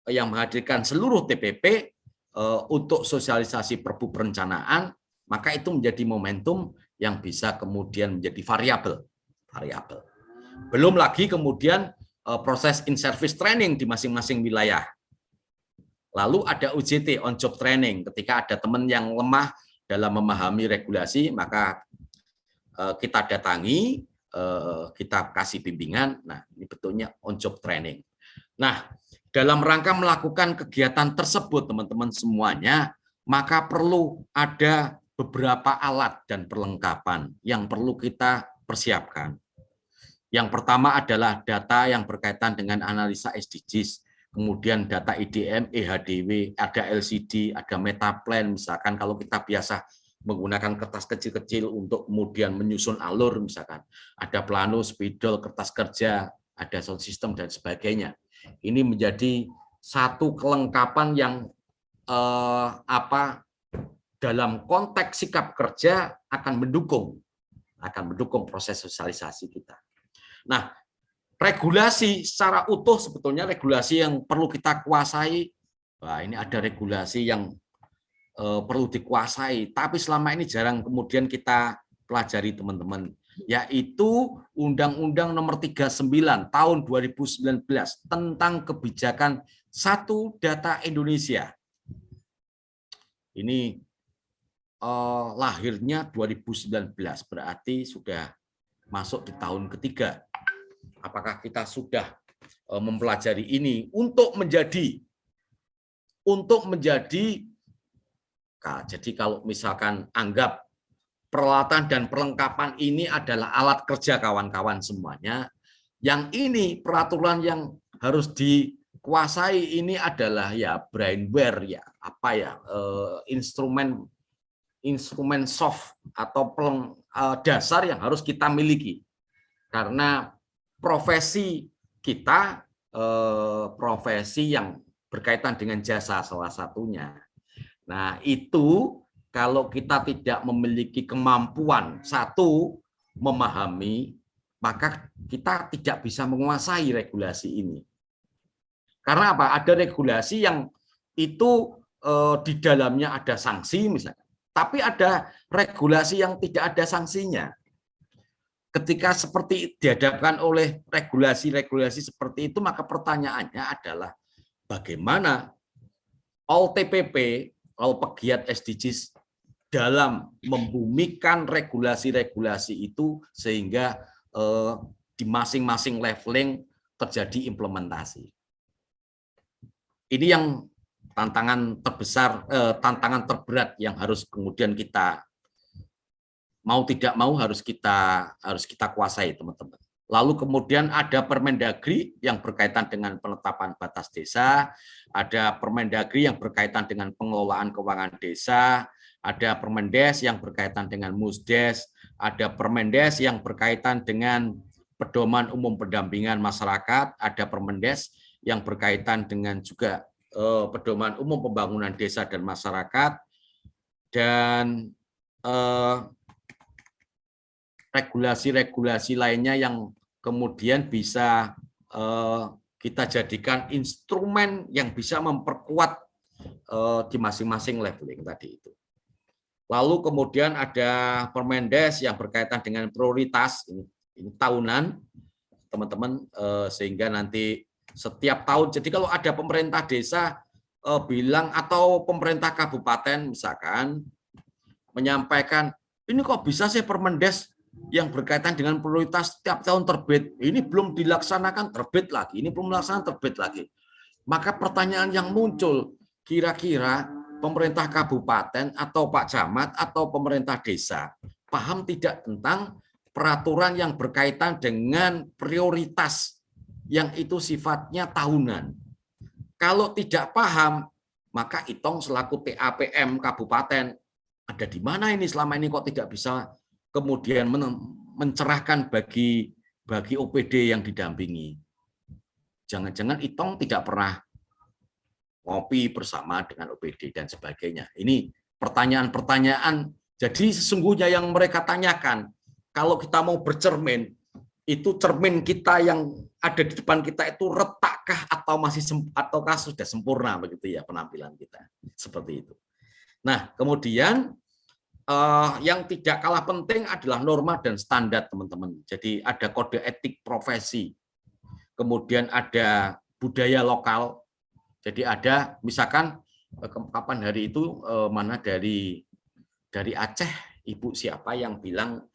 yang menghadirkan seluruh TPP untuk sosialisasi Perbu perencanaan, maka itu menjadi momentum yang bisa kemudian menjadi variabel. Belum lagi kemudian proses in-service training di masing-masing wilayah. Lalu ada UJT, on-job training, ketika ada teman yang lemah dalam memahami regulasi, maka kita datangi, kita kasih bimbingan. Nah, ini bentuknya on-job training. Nah, dalam rangka melakukan kegiatan tersebut, teman-teman semuanya, maka perlu ada beberapa alat dan perlengkapan yang perlu kita persiapkan. Yang pertama adalah data yang berkaitan dengan analisa SDGs, kemudian data IDM, EHDW, ada LCD, ada metaplan, misalkan kalau kita biasa menggunakan kertas kecil-kecil untuk kemudian menyusun alur, misalkan ada plano, spidol, kertas kerja, ada sound system dan sebagainya. Ini menjadi satu kelengkapan yang dalam konteks sikap kerja akan mendukung proses sosialisasi kita. Nah, regulasi secara utuh sebetulnya regulasi yang perlu kita kuasai. Nah, ini ada regulasi yang perlu dikuasai, tapi selama ini jarang kemudian kita pelajari, teman-teman, yaitu Undang-Undang Nomor 39 Tahun 2019 tentang kebijakan Satu Data Indonesia. Ini lahirnya 2019, berarti sudah masuk di tahun ketiga. Apakah kita sudah mempelajari ini untuk menjadi jadi kalau misalkan anggap peralatan dan perlengkapan ini adalah alat kerja kawan-kawan semuanya, yang ini peraturan yang harus dikuasai ini adalah ya brainware, ya instrumen soft atau dasar yang harus kita miliki. Karena profesi kita profesi yang berkaitan dengan jasa salah satunya. Nah, itu kalau kita tidak memiliki kemampuan satu memahami, maka kita tidak bisa menguasai regulasi ini. Karena apa? Ada regulasi yang itu di dalamnya ada sanksi misalnya, tapi ada regulasi yang tidak ada sanksinya. Ketika seperti dihadapkan oleh regulasi-regulasi seperti itu, maka pertanyaannya adalah bagaimana all TPP, all pegiat SDGs dalam membumikan regulasi-regulasi itu sehingga di masing-masing leveling terjadi implementasi. Ini yang tantangan terbesar, tantangan terberat yang harus kemudian kita mau tidak mau harus kita kuasai, teman-teman. Lalu kemudian ada Permendagri yang berkaitan dengan penetapan batas desa, ada Permendagri yang berkaitan dengan pengelolaan keuangan desa, ada Permendes yang berkaitan dengan Musdes, ada Permendes yang berkaitan dengan pedoman umum pendampingan masyarakat, ada Permendes yang berkaitan dengan juga pedoman umum pembangunan desa dan masyarakat, dan regulasi-regulasi lainnya yang kemudian bisa kita jadikan instrumen yang bisa memperkuat di masing-masing leveling tadi itu. Lalu kemudian ada Permendes yang berkaitan dengan prioritas, ini tahunan, teman-teman, sehingga nanti setiap tahun, jadi kalau ada pemerintah desa bilang atau pemerintah kabupaten misalkan menyampaikan, ini kok bisa sih Permendes yang berkaitan dengan prioritas setiap tahun terbit, ini belum dilaksanakan terbit lagi, ini belum dilaksanakan terbit lagi. Maka pertanyaan yang muncul, kira-kira pemerintah kabupaten atau Pak Camat atau pemerintah desa paham tidak tentang peraturan yang berkaitan dengan prioritas yang itu sifatnya tahunan? Kalau tidak paham, maka Itong selaku TAPM kabupaten, ada di mana ini selama ini kok tidak bisa kemudian mencerahkan bagi OPD yang didampingi. Jangan-jangan Itong tidak pernah ngopi bersama dengan OPD dan sebagainya. Ini pertanyaan-pertanyaan. Jadi sesungguhnya yang mereka tanyakan, kalau kita mau bercermin, itu cermin kita yang ada di depan kita itu retakkah atau ataukah sudah sempurna begitu ya penampilan kita. Seperti itu. Nah, kemudian yang tidak kalah penting adalah norma dan standar, teman-teman. Jadi ada kode etik profesi, kemudian ada budaya lokal. Jadi ada, misalkan kapan hari itu mana dari Aceh, ibu siapa yang bilang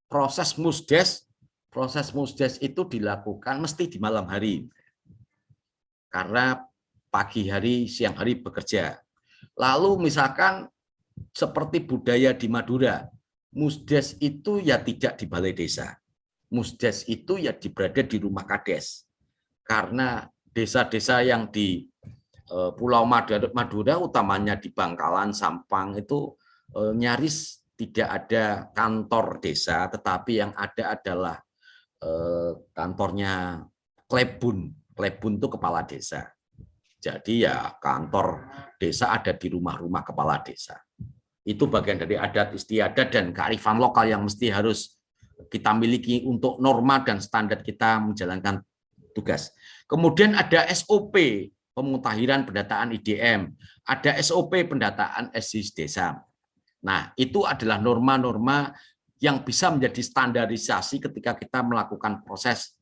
proses musdes itu dilakukan mesti di malam hari karena pagi hari, siang hari bekerja. Lalu misalkan seperti budaya di Madura, musdes itu ya tidak di balai desa. Musdes itu ya berada di rumah kades. Karena desa-desa yang di Pulau Madura, utamanya di Bangkalan, Sampang, itu nyaris tidak ada kantor desa, tetapi yang ada adalah kantornya klebun. Klebun itu kepala desa. Jadi ya kantor desa ada di rumah-rumah kepala desa. Itu bagian dari adat istiadat dan kearifan lokal yang mesti harus kita miliki untuk norma dan standar kita menjalankan tugas. Kemudian ada SOP pemutahiran pendataan IDM, ada SOP pendataan SDGs desa. Nah, itu adalah norma-norma yang bisa menjadi standarisasi ketika kita melakukan proses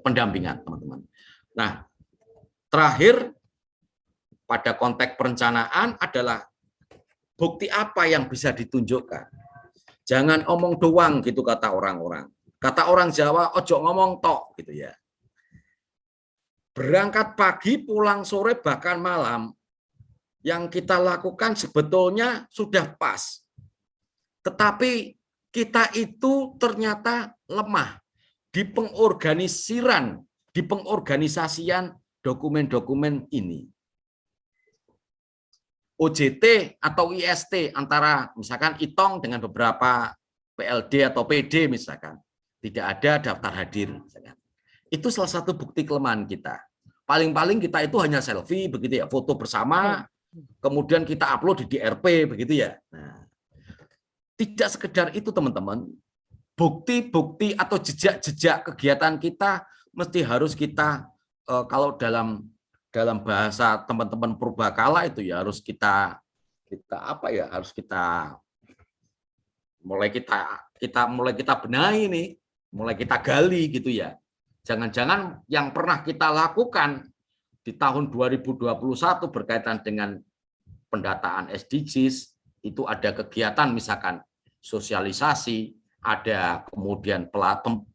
pendampingan, teman-teman. Nah, terakhir pada konteks perencanaan adalah bukti apa yang bisa ditunjukkan. Jangan omong doang gitu kata orang-orang. Kata orang Jawa, ojo ngomong tok gitu ya. Berangkat pagi, pulang sore, bahkan malam, yang kita lakukan sebetulnya sudah pas. Tetapi kita itu ternyata lemah di pengorganisasian dokumen-dokumen ini. OJT atau IST antara misalkan Itong dengan beberapa PLD atau PD misalkan tidak ada daftar hadir misalkan. Itu salah satu bukti kelemahan kita. Paling-paling kita itu hanya selfie begitu ya, foto bersama, kemudian kita upload di DRP begitu ya. Nah, tidak sekedar itu teman-teman, bukti-bukti atau jejak-jejak kegiatan kita mesti harus kita kalau dalam bahasa teman-teman purbakala itu ya harus kita mulai kita benahi nih, mulai kita gali gitu ya. Jangan-jangan yang pernah kita lakukan di tahun 2021 berkaitan dengan pendataan SDGs itu ada kegiatan misalkan sosialisasi, ada kemudian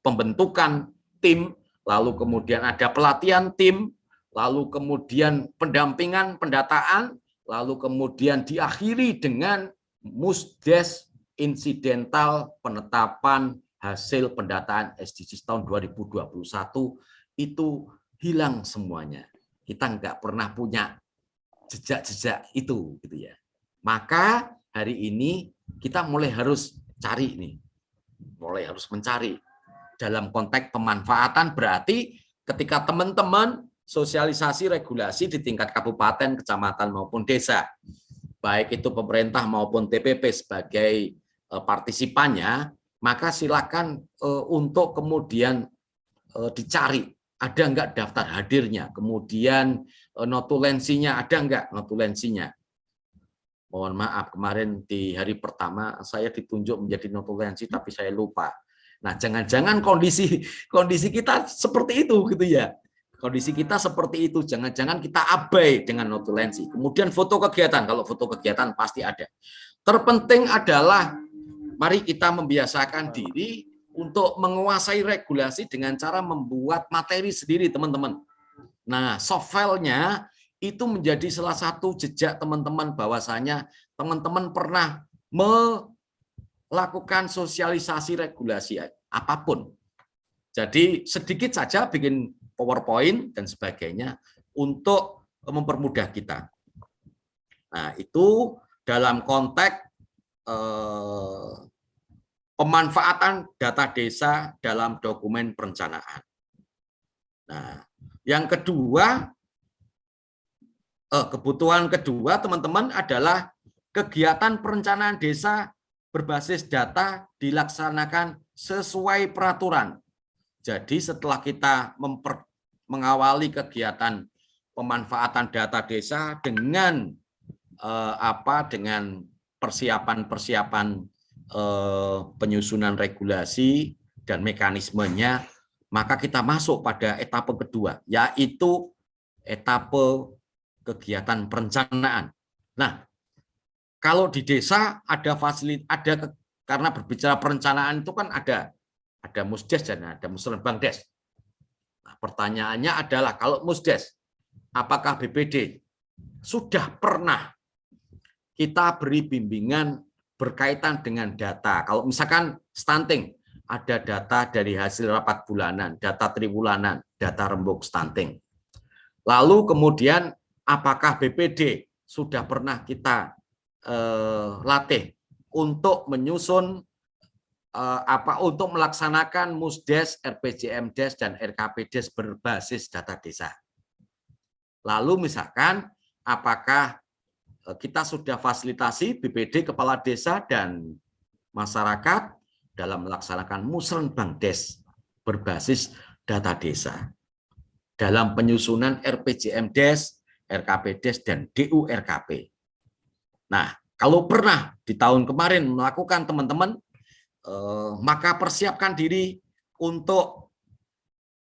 pembentukan tim, lalu kemudian ada pelatihan tim, lalu kemudian pendampingan, pendataan, lalu kemudian diakhiri dengan musdes insidental penetapan hasil pendataan SDGs tahun 2021 itu hilang semuanya. Kita nggak pernah punya jejak-jejak itu, gitu ya. Maka hari ini kita mulai harus cari nih, mulai harus mencari dalam konteks pemanfaatan. Berarti ketika teman-teman sosialisasi regulasi di tingkat kabupaten, kecamatan maupun desa, baik itu pemerintah maupun TPP sebagai partisipannya, maka silakan untuk kemudian dicari ada enggak daftar hadirnya, kemudian notulensinya ada enggak notulensinya. Mohon maaf, kemarin di hari pertama saya ditunjuk menjadi notulensi tapi saya lupa. Nah, jangan-jangan kondisi kita seperti itu, gitu ya. Kondisi kita seperti itu, jangan-jangan kita abai dengan notulensi. Kemudian foto kegiatan, kalau foto kegiatan pasti ada. Terpenting adalah mari kita membiasakan diri untuk menguasai regulasi dengan cara membuat materi sendiri, teman-teman. Nah, soft file-nya itu menjadi salah satu jejak teman-teman bahwasanya teman-teman pernah melakukan sosialisasi regulasi apapun. Jadi sedikit saja bikin PowerPoint dan sebagainya untuk mempermudah kita. Nah, itu dalam konteks pemanfaatan data desa dalam dokumen perencanaan. Nah, yang kedua, kebutuhan kedua teman-teman adalah kegiatan perencanaan desa berbasis data dilaksanakan sesuai peraturan. Jadi setelah kita mengawali kegiatan pemanfaatan data desa dengan dengan persiapan-persiapan penyusunan regulasi dan mekanismenya, maka kita masuk pada etape kedua, yaitu etape kegiatan perencanaan. Nah, kalau di desa ada fasilitas, karena berbicara perencanaan itu kan ada musdes dan ada musrenbangdes. Nah, pertanyaannya adalah kalau musdes, apakah BPD sudah pernah kita beri bimbingan berkaitan dengan data? Kalau misalkan stunting, ada data dari hasil rapat bulanan, data triwulanan, data rembuk stunting. Lalu kemudian apakah BPD sudah pernah kita latih untuk menyusun untuk melaksanakan musdes, RPJMdes dan RKPdes berbasis data desa. Lalu misalkan apakah kita sudah fasilitasi BPD kepala desa dan masyarakat dalam melaksanakan musrenbangdes berbasis data desa dalam penyusunan RPJMdes, RKPdes dan DURKP. Nah, kalau pernah di tahun kemarin melakukan teman-teman, maka persiapkan diri untuk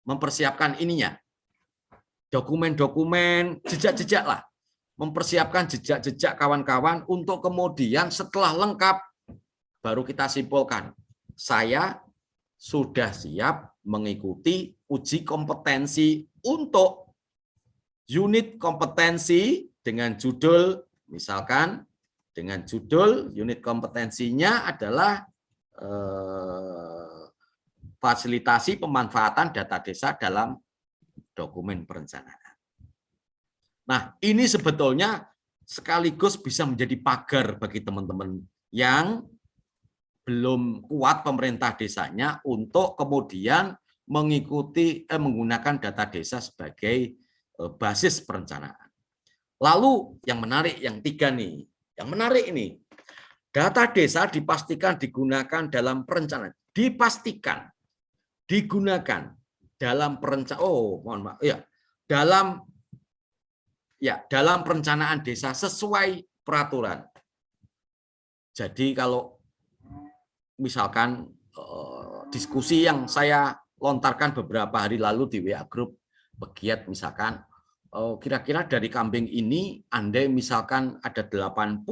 mempersiapkan ininya, dokumen-dokumen, jejak-jejak lah, mempersiapkan jejak-jejak kawan-kawan untuk kemudian setelah lengkap baru kita simpulkan, saya sudah siap mengikuti uji kompetensi untuk unit kompetensi dengan judul, misalkan dengan judul unit kompetensinya adalah fasilitasi pemanfaatan data desa dalam dokumen perencanaan. Nah, ini sebetulnya sekaligus bisa menjadi pagar bagi teman-teman yang belum kuat pemerintah desanya untuk kemudian menggunakan data desa sebagai basis perencanaan. Lalu yang menarik, yang tiga nih, yang menarik ini, data desa dipastikan digunakan dalam perencanaan, dipastikan digunakan dalam perencanaan, dalam perencanaan desa sesuai peraturan. Jadi kalau misalkan diskusi yang saya lontarkan beberapa hari lalu di WA Group Pegiat, misalkan kira-kira dari kambing ini andai misalkan ada 80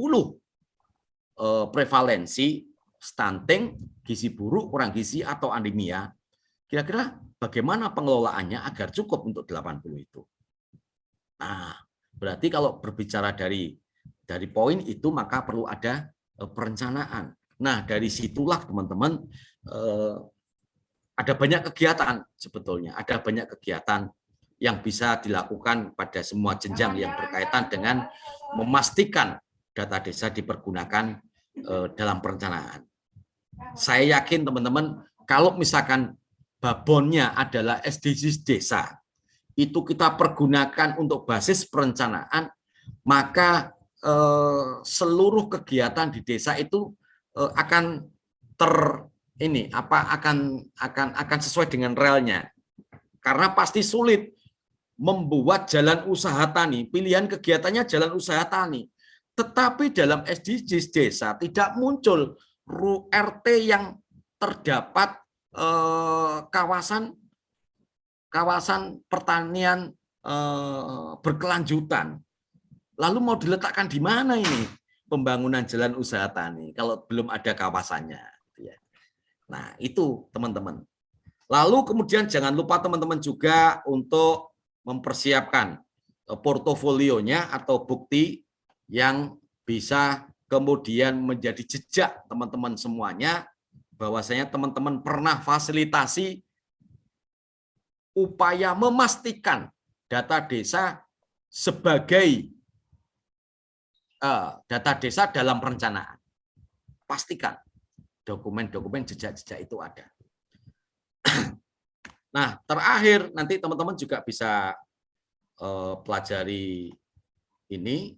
prevalensi stunting, gizi buruk, kurang gizi atau anemia, kira-kira bagaimana pengelolaannya agar cukup untuk 80 itu? Nah, berarti kalau berbicara dari poin itu maka perlu ada perencanaan. Nah, dari situlah teman-teman ada banyak kegiatan sebetulnya, ada banyak kegiatan yang bisa dilakukan pada semua jenjang yang berkaitan dengan memastikan data desa dipergunakan dalam perencanaan. Saya yakin teman-teman, kalau misalkan babonnya adalah SDGs desa, itu kita pergunakan untuk basis perencanaan, maka seluruh kegiatan di desa itu akan akan sesuai dengan relnya. Karena pasti sulit membuat jalan usaha tani, pilihan kegiatannya jalan usaha tani. Tetapi dalam SDGs desa tidak muncul RT yang terdapat kawasan pertanian berkelanjutan. Lalu mau diletakkan di mana ini pembangunan jalan usaha tani kalau belum ada kawasannya? Nah, itu teman-teman. Lalu kemudian jangan lupa teman-teman juga untuk mempersiapkan portofolionya atau bukti yang bisa kemudian menjadi jejak teman-teman semuanya, bahwasanya teman-teman pernah fasilitasi upaya memastikan data desa sebagai data desa dalam perencanaan. Pastikan dokumen-dokumen jejak-jejak itu ada. Nah, terakhir nanti teman-teman juga bisa pelajari ini.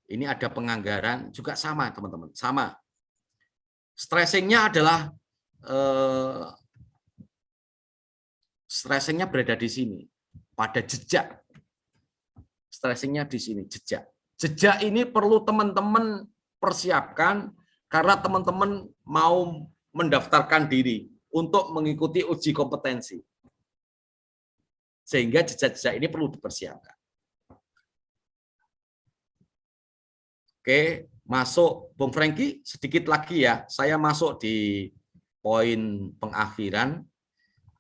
Ini ada penganggaran juga sama teman-teman, sama. Stressingnya adalah stressingnya berada di sini pada jejak. Stressingnya di sini jejak. Jejak ini perlu teman-teman persiapkan karena teman-teman mau mendaftarkan diri untuk mengikuti uji kompetensi. Sehingga jejak-jejak ini perlu dipersiapkan. Oke, masuk Bung Franky sedikit lagi ya. Saya masuk di poin pengakhiran.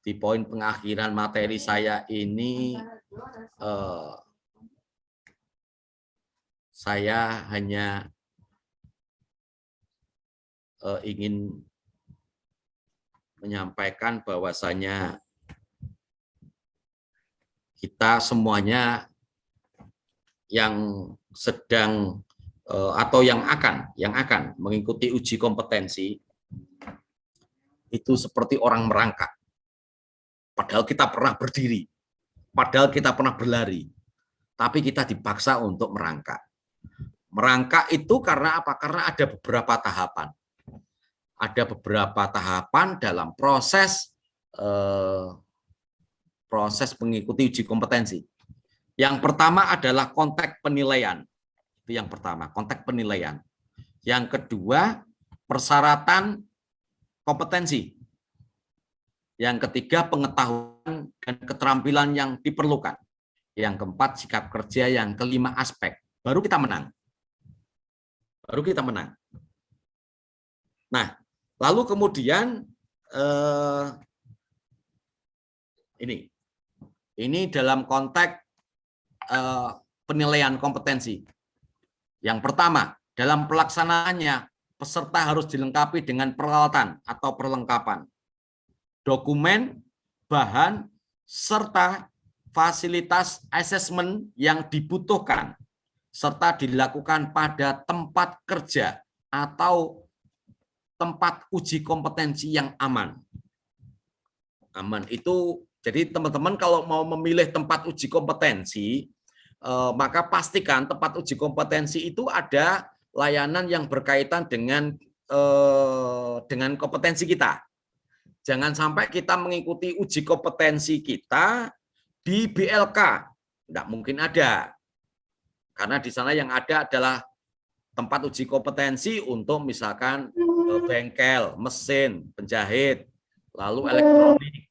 Di poin pengakhiran materi saya ini saya hanya ingin menyampaikan bahwasanya kita semuanya yang sedang atau yang akan mengikuti uji kompetensi itu seperti orang merangkak. Padahal kita pernah berdiri, padahal kita pernah berlari, tapi kita dipaksa untuk merangkak. Merangkak itu karena apa? Karena ada beberapa tahapan. Ada beberapa tahapan dalam proses mengikuti uji kompetensi. Yang pertama adalah konteks penilaian. Itu yang pertama, konteks penilaian. Yang kedua, persyaratan kompetensi. Yang ketiga, pengetahuan dan keterampilan yang diperlukan. Yang keempat, sikap kerja. Yang kelima, aspek. Baru kita menang. Baru kita menang. Nah, lalu kemudian ini dalam konteks penilaian kompetensi. Yang pertama, dalam pelaksanaannya peserta harus dilengkapi dengan peralatan atau perlengkapan, dokumen, bahan, serta fasilitas asesmen yang dibutuhkan, serta dilakukan pada tempat kerja atau tempat uji kompetensi yang aman. Aman itu, jadi teman-teman kalau mau memilih tempat uji kompetensi, maka pastikan tempat uji kompetensi itu ada layanan yang berkaitan dengan kompetensi kita. Jangan sampai kita mengikuti uji kompetensi kita di BLK, tidak mungkin ada. Karena di sana yang ada adalah tempat uji kompetensi untuk misalkan bengkel, mesin, penjahit, lalu elektronik.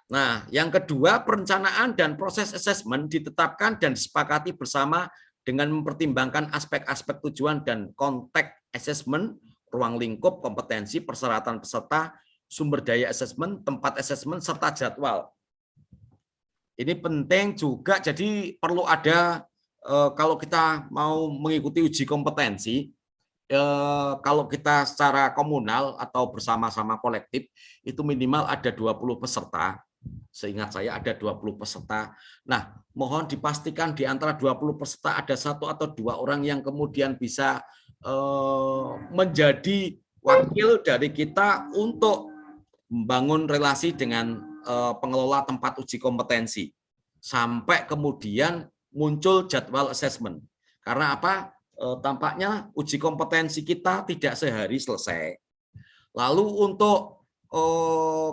Nah, yang kedua, perencanaan dan proses asesmen ditetapkan dan disepakati bersama dengan mempertimbangkan aspek-aspek tujuan dan konteks asesmen, ruang lingkup, kompetensi, persyaratan peserta, sumber daya asesmen, tempat asesmen, serta jadwal. Ini penting juga, jadi perlu ada kalau kita mau mengikuti uji kompetensi, kalau kita secara komunal atau bersama-sama kolektif itu minimal ada 20 peserta. Seingat saya ada 20 peserta. Nah, mohon dipastikan di antara 20 peserta ada 1 atau 2 orang yang kemudian bisa menjadi wakil dari kita untuk membangun relasi dengan pengelola tempat uji kompetensi sampai kemudian muncul jadwal assessment. Karena apa? Tampaknya uji kompetensi kita tidak sehari selesai. Lalu untuk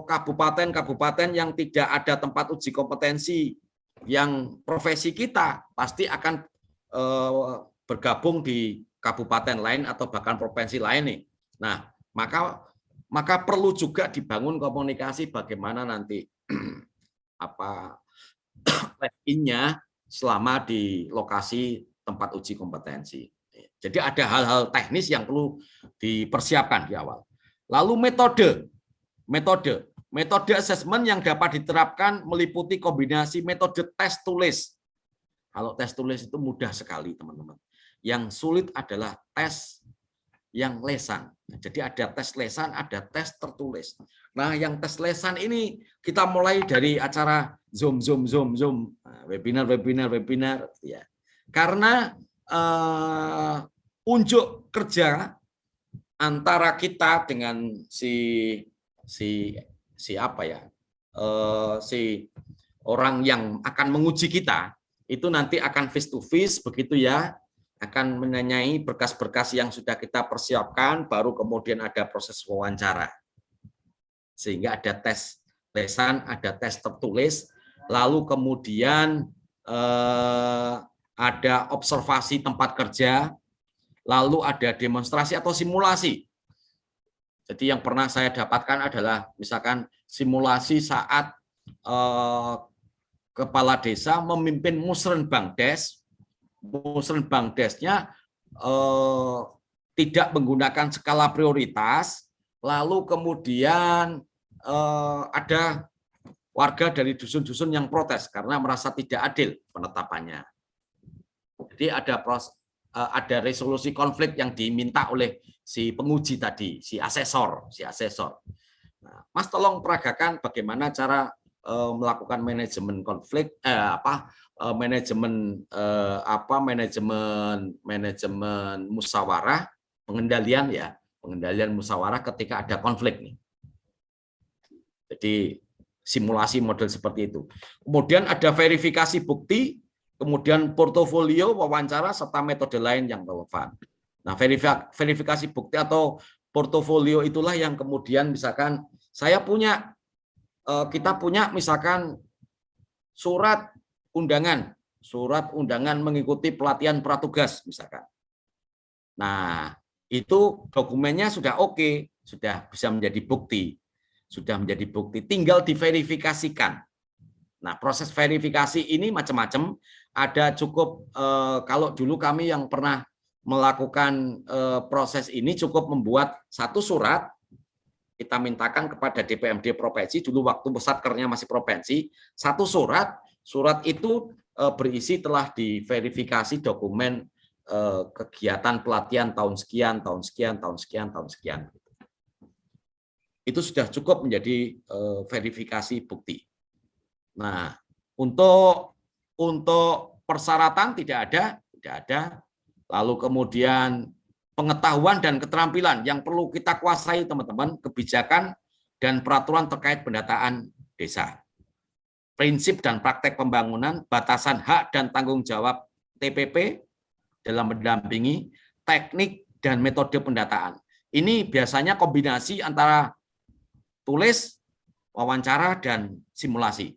kabupaten-kabupaten yang tidak ada tempat uji kompetensi yang profesi kita pasti akan bergabung di kabupaten lain atau bahkan provinsi lain nih. Nah, maka perlu juga dibangun komunikasi bagaimana nanti live-in-nya selama di lokasi tempat uji kompetensi. Jadi ada hal-hal teknis yang perlu dipersiapkan di awal. Lalu metode asesmen yang dapat diterapkan meliputi kombinasi metode tes tulis. Kalau tes tulis itu mudah sekali, teman-teman. Yang sulit adalah tes yang lesan. Jadi ada tes lesan, ada tes tertulis. Nah, yang tes lesan ini kita mulai dari acara Zoom, webinar, ya. Karena unjuk kerja antara kita dengan si orang yang akan menguji kita itu nanti akan face to face begitu ya, akan menanyai berkas-berkas yang sudah kita persiapkan, baru kemudian ada proses wawancara. Sehingga ada tes lesan, ada tes tertulis, lalu kemudian ada observasi tempat kerja, lalu ada demonstrasi atau simulasi. Jadi yang pernah saya dapatkan adalah misalkan simulasi saat kepala desa memimpin musrenbangdes. Musrenbangdesnya tidak menggunakan skala prioritas, lalu kemudian ada warga dari dusun-dusun yang protes karena merasa tidak adil penetapannya. Jadi ada resolusi konflik yang diminta oleh si penguji tadi, si asesor. Nah, Mas tolong peragakan bagaimana cara melakukan manajemen konflik, manajemen musyawarah, pengendalian musyawarah ketika ada konflik nih. Jadi simulasi model seperti itu. Kemudian ada verifikasi bukti, kemudian portofolio, wawancara, serta metode lain yang relevan. Nah, verifikasi bukti atau portofolio itulah yang kemudian misalkan kita punya misalkan surat undangan mengikuti pelatihan pratugas misalkan. Nah, itu dokumennya sudah oke, sudah bisa menjadi bukti. Tinggal diverifikasikan. Nah, proses verifikasi ini macam-macam. Ada cukup kalau dulu kami yang pernah melakukan proses ini cukup membuat satu surat, kita mintakan kepada DPMD provinsi, dulu waktu Satkernya masih provinsi, satu surat itu berisi telah diverifikasi dokumen kegiatan pelatihan tahun sekian. Itu sudah cukup menjadi verifikasi bukti. Nah, untuk persyaratan tidak ada. Lalu kemudian pengetahuan dan keterampilan yang perlu kita kuasai, teman-teman, kebijakan dan peraturan terkait pendataan desa. Prinsip dan praktek pembangunan, batasan hak dan tanggung jawab TPP dalam mendampingi, teknik dan metode pendataan. Ini biasanya kombinasi antara tulis, wawancara, dan simulasi.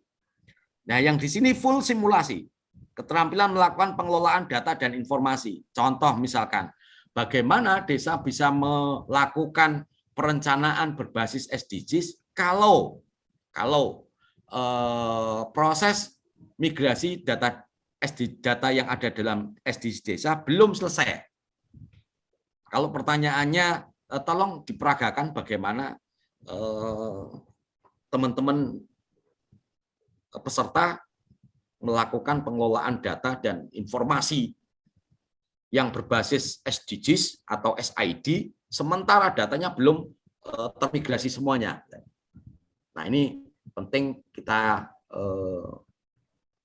Nah, yang di sini full simulasi. Keterampilan melakukan pengelolaan data dan informasi. Contoh misalkan, bagaimana desa bisa melakukan perencanaan berbasis SDGs kalau proses migrasi data yang ada dalam SDGs desa belum selesai. Kalau pertanyaannya, tolong diperagakan bagaimana teman-teman peserta melakukan pengelolaan data dan informasi yang berbasis SDGs atau SID, sementara datanya belum termigrasi semuanya. Nah, ini penting kita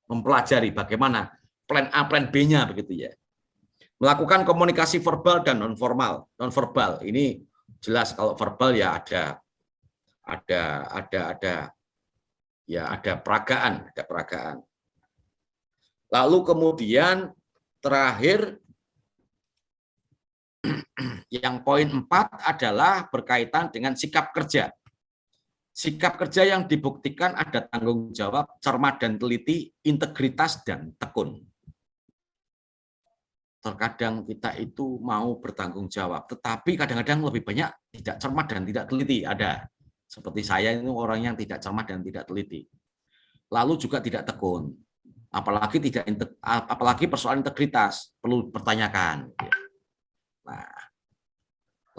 mempelajari bagaimana plan A, plan B-nya begitu ya. Melakukan komunikasi verbal dan nonformal. Nonverbal ini jelas, kalau verbal ya ada peragaan. Lalu kemudian terakhir yang poin 4 adalah berkaitan dengan sikap kerja. Sikap kerja yang dibuktikan ada tanggung jawab, cermat dan teliti, integritas dan tekun. Terkadang kita itu mau bertanggung jawab, tetapi kadang-kadang lebih banyak tidak cermat dan tidak teliti. Ada. Seperti saya itu orang yang tidak cermat dan tidak teliti. Lalu juga tidak tekun. Apalagi persoalan integritas perlu dipertanyakan. Nah,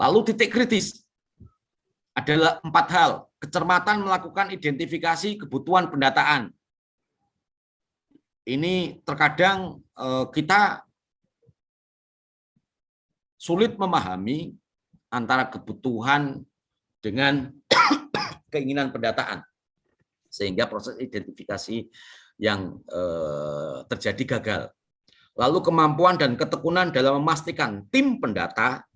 lalu titik kritis adalah 4 hal. Kecermatan melakukan identifikasi kebutuhan pendataan. Ini terkadang kita sulit memahami antara kebutuhan dengan keinginan pendataan, sehingga proses identifikasi yang terjadi gagal. Lalu kemampuan dan ketekunan dalam memastikan tim pendata.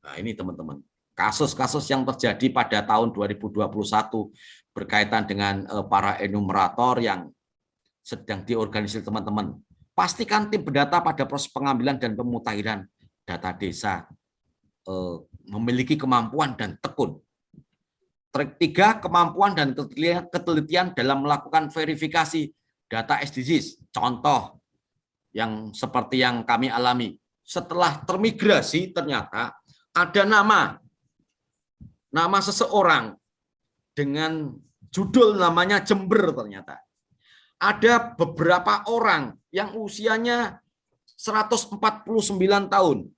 Nah, ini teman-teman, kasus-kasus yang terjadi pada tahun 2021 berkaitan dengan para enumerator yang sedang diorganisir teman-teman. Pastikan tim pendata pada proses pengambilan dan pemutahiran data desa memiliki kemampuan dan tekun. 3, kemampuan dan ketelitian dalam melakukan verifikasi data SDGs. Contoh yang seperti yang kami alami. Setelah termigrasi ternyata ada nama seseorang dengan judul namanya Jember ternyata. Ada beberapa orang yang usianya 149 tahun.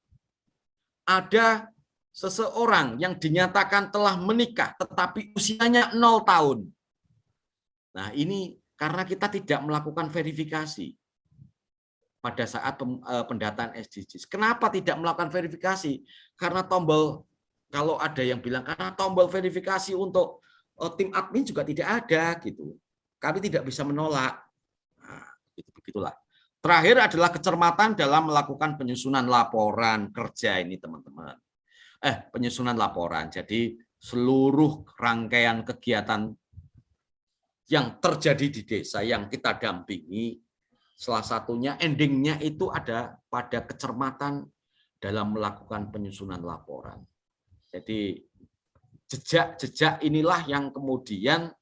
Ada seseorang yang dinyatakan telah menikah tetapi usianya 0 tahun. Nah, ini karena kita tidak melakukan verifikasi pada saat pendataan SDGs. Kenapa tidak melakukan verifikasi? Karena tombol, kalau ada yang bilang karena tombol verifikasi untuk tim admin juga tidak ada gitu. Kami tidak bisa menolak. Nah, begitulah. Terakhir adalah kecermatan dalam melakukan penyusunan laporan kerja ini, teman-teman. Penyusunan laporan. Jadi seluruh rangkaian kegiatan yang terjadi di desa yang kita dampingi, salah satunya endingnya itu ada pada kecermatan dalam melakukan penyusunan laporan. Jadi jejak-jejak inilah yang kemudian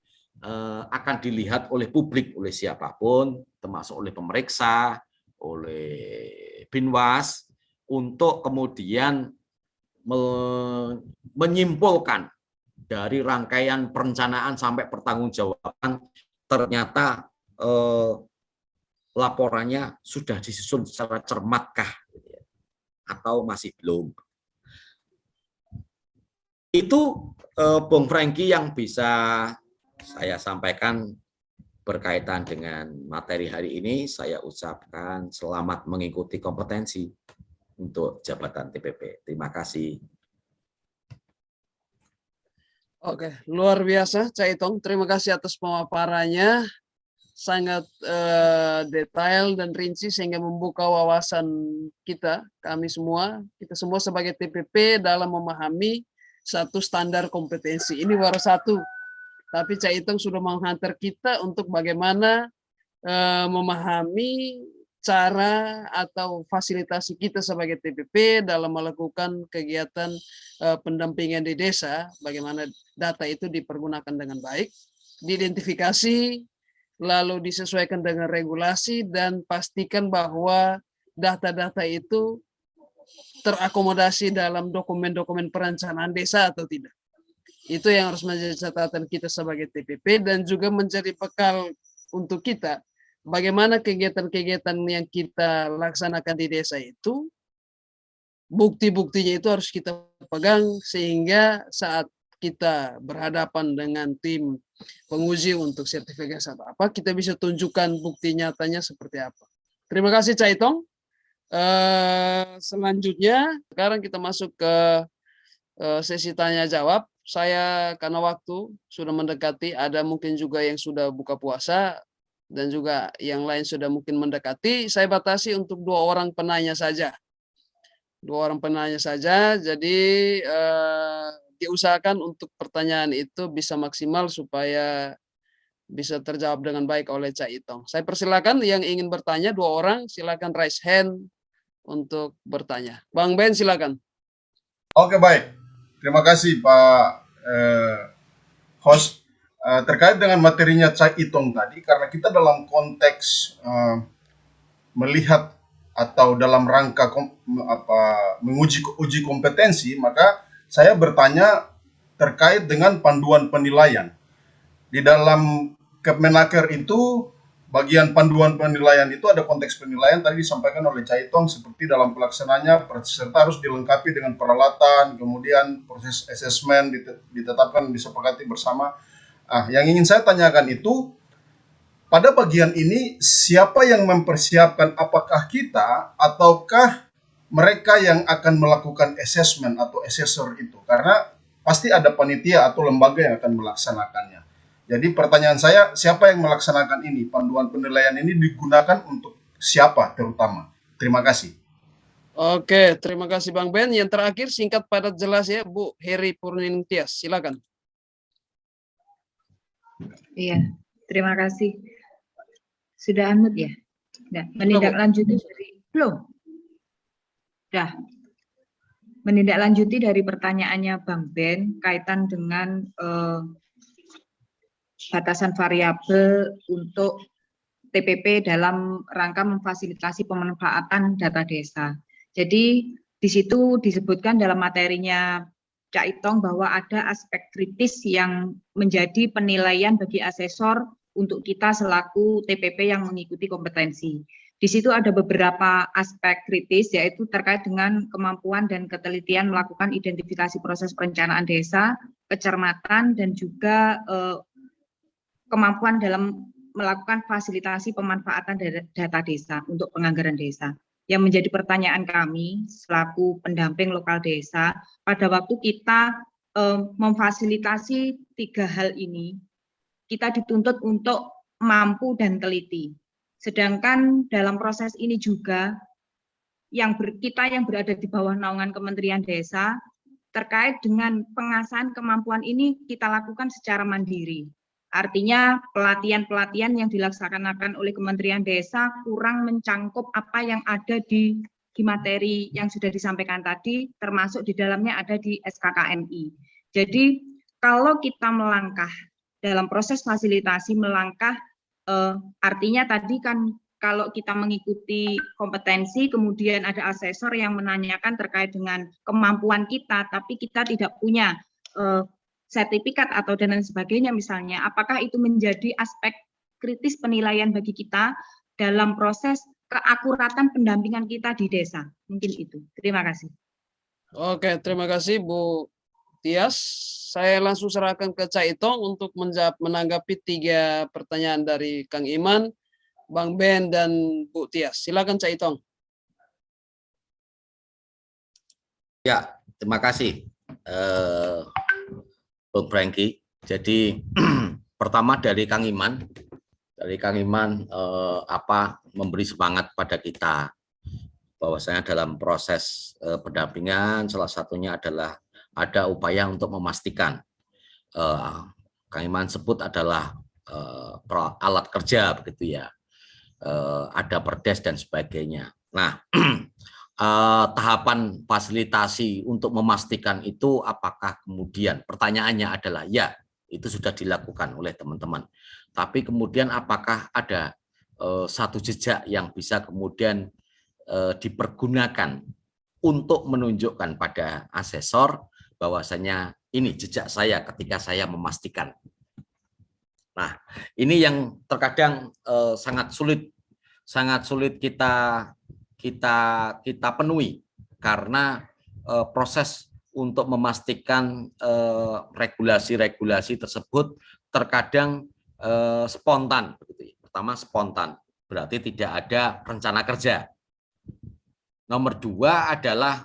akan dilihat oleh publik, oleh siapapun, termasuk oleh pemeriksa, oleh Binwas, untuk kemudian menyimpulkan dari rangkaian perencanaan sampai pertanggungjawaban, ternyata laporannya sudah disusun secara cermatkah atau masih belum. Itu Bung Franky yang bisa saya sampaikan berkaitan dengan materi hari ini. Saya ucapkan selamat mengikuti kompetensi untuk jabatan TPP. Terima kasih. Oke, luar biasa Cak Itong. Terima kasih atas pemaparannya. Sangat detail dan rinci sehingga membuka wawasan kami semua, kita semua sebagai TPP dalam memahami satu standar kompetensi. Ini baru satu, tapi Cak Itong sudah menghantar kita untuk bagaimana memahami cara atau fasilitasi kita sebagai TPP dalam melakukan kegiatan pendampingan di desa, bagaimana data itu dipergunakan dengan baik, diidentifikasi, lalu disesuaikan dengan regulasi, dan pastikan bahwa data-data itu terakomodasi dalam dokumen-dokumen perencanaan desa atau tidak. Itu yang harus menjadi catatan kita sebagai TPP dan juga menjadi bekal untuk kita. Bagaimana kegiatan-kegiatan yang kita laksanakan di desa itu, bukti-buktinya itu harus kita pegang sehingga saat kita berhadapan dengan tim penguji untuk sertifikasi atau apa, kita bisa tunjukkan bukti nyatanya seperti apa. Terima kasih Cak Itong. Selanjutnya sekarang kita masuk ke sesi tanya jawab. Saya karena waktu sudah mendekati, ada mungkin juga yang sudah buka puasa dan juga yang lain sudah mungkin mendekati. Saya batasi untuk 2 orang penanya saja. 2 orang penanya saja. Jadi diusahakan untuk pertanyaan itu bisa maksimal supaya bisa terjawab dengan baik oleh Cak Itong. Saya persilakan yang ingin bertanya 2 orang, silakan raise hand untuk bertanya. Bang Ben, silakan. Oke, baik. Terima kasih Pak host. Terkait dengan materinya Cak Itong tadi, karena kita dalam konteks melihat atau dalam rangka uji kompetensi, maka saya bertanya terkait dengan panduan penilaian. Di dalam Kemenaker itu, bagian panduan penilaian itu ada konteks penilaian tadi disampaikan oleh Cak Itong, seperti dalam pelaksananya peserta harus dilengkapi dengan peralatan, kemudian proses asesmen ditetapkan, disepakati bersama. Yang ingin saya tanyakan itu, pada bagian ini siapa yang mempersiapkan, apakah kita ataukah mereka yang akan melakukan asesmen atau assessor itu? Karena pasti ada panitia atau lembaga yang akan melaksanakannya. Jadi pertanyaan saya, siapa yang melaksanakan ini? Panduan penilaian ini digunakan untuk siapa terutama? Terima kasih. Oke, terima kasih Bang Ben. Yang terakhir singkat padat jelas ya, Bu Heri Purnintias. Silakan. Iya, terima kasih. Sudah unmute ya? Nah, menindaklanjuti dari belum? Dah. Menindaklanjuti dari pertanyaannya Bang Ben kaitan dengan batasan variabel untuk TPP dalam rangka memfasilitasi pemanfaatan data desa. Jadi di situ disebutkan dalam materinya Cak Itong bahwa ada aspek kritis yang menjadi penilaian bagi asesor untuk kita selaku TPP yang mengikuti kompetensi. Di situ ada beberapa aspek kritis, yaitu terkait dengan kemampuan dan ketelitian melakukan identifikasi proses perencanaan desa, kecermatan, dan juga kemampuan dalam melakukan fasilitasi pemanfaatan data desa untuk penganggaran desa. Yang menjadi pertanyaan kami selaku pendamping lokal desa, pada waktu kita memfasilitasi 3 hal ini, kita dituntut untuk mampu dan teliti. Sedangkan dalam proses ini juga kita yang berada di bawah naungan Kementerian Desa terkait dengan pengasahan kemampuan ini kita lakukan secara mandiri. Artinya pelatihan-pelatihan yang dilaksanakan oleh Kementerian Desa kurang mencangkup apa yang ada di materi yang sudah disampaikan tadi, termasuk di dalamnya ada di SKKNI. Jadi kalau kita melangkah dalam proses fasilitasi, artinya tadi kan kalau kita mengikuti kompetensi, kemudian ada asesor yang menanyakan terkait dengan kemampuan kita, tapi kita tidak punya sertifikat atau dan lain sebagainya misalnya, apakah itu menjadi aspek kritis penilaian bagi kita dalam proses keakuratan pendampingan kita di desa? Mungkin itu. Terima kasih. Oke, terima kasih Bu Tias. Saya langsung serahkan ke Cak Itong untuk menanggapi 3 pertanyaan dari Kang Iman, Bang Ben, dan Bu Tias. Silakan Cak Itong. Ya, terima kasih. Bung Franky. Jadi pertama dari Kang Iman, memberi semangat pada kita bahwasanya dalam proses pendampingan salah satunya adalah ada upaya untuk memastikan Kang Iman sebut adalah alat kerja begitu ya, ada perdes dan sebagainya. Nah, tahapan fasilitasi untuk memastikan itu apakah kemudian pertanyaannya adalah ya itu sudah dilakukan oleh teman-teman, tapi kemudian apakah ada satu jejak yang bisa kemudian dipergunakan untuk menunjukkan pada asesor bahwasanya ini jejak saya ketika saya memastikan. Nah, ini yang terkadang sangat sulit kita penuhi karena proses untuk memastikan regulasi-regulasi tersebut terkadang spontan. Pertama spontan, berarti tidak ada rencana kerja. Nomor dua adalah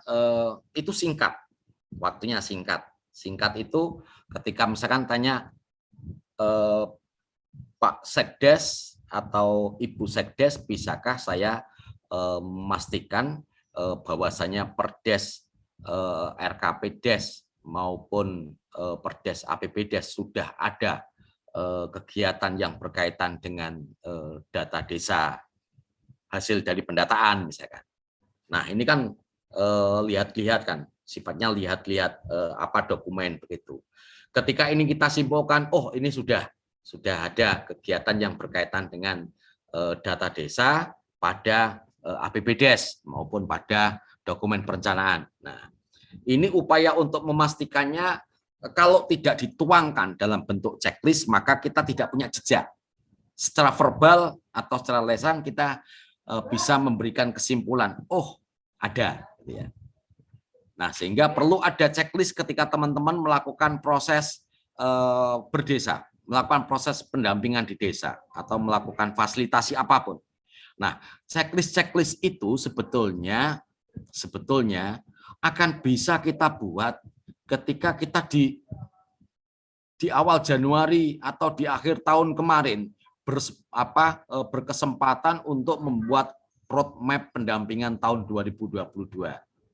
itu singkat, waktunya singkat. Singkat itu ketika misalkan tanya Pak Sekdes atau Ibu Sekdes, bisakah saya memastikan bahwasanya Perdes RKP Des maupun Perdes APB Des sudah ada kegiatan yang berkaitan dengan data desa hasil dari pendataan misalkan. Nah ini kan lihat-lihat kan, sifatnya lihat-lihat apa dokumen begitu. Ketika ini kita simpulkan, oh ini sudah ada kegiatan yang berkaitan dengan data desa pada APBDes maupun pada dokumen perencanaan. Nah, ini upaya untuk memastikannya kalau tidak dituangkan dalam bentuk checklist, maka kita tidak punya jejak. Secara verbal atau secara lisan kita bisa memberikan kesimpulan, oh ada. Ya. Nah, sehingga perlu ada checklist ketika teman-teman melakukan proses berdesa, melakukan proses pendampingan di desa, atau melakukan fasilitasi apapun. Nah, checklist itu sebetulnya akan bisa kita buat ketika kita di awal Januari atau di akhir tahun kemarin berkesempatan untuk membuat roadmap pendampingan tahun 2022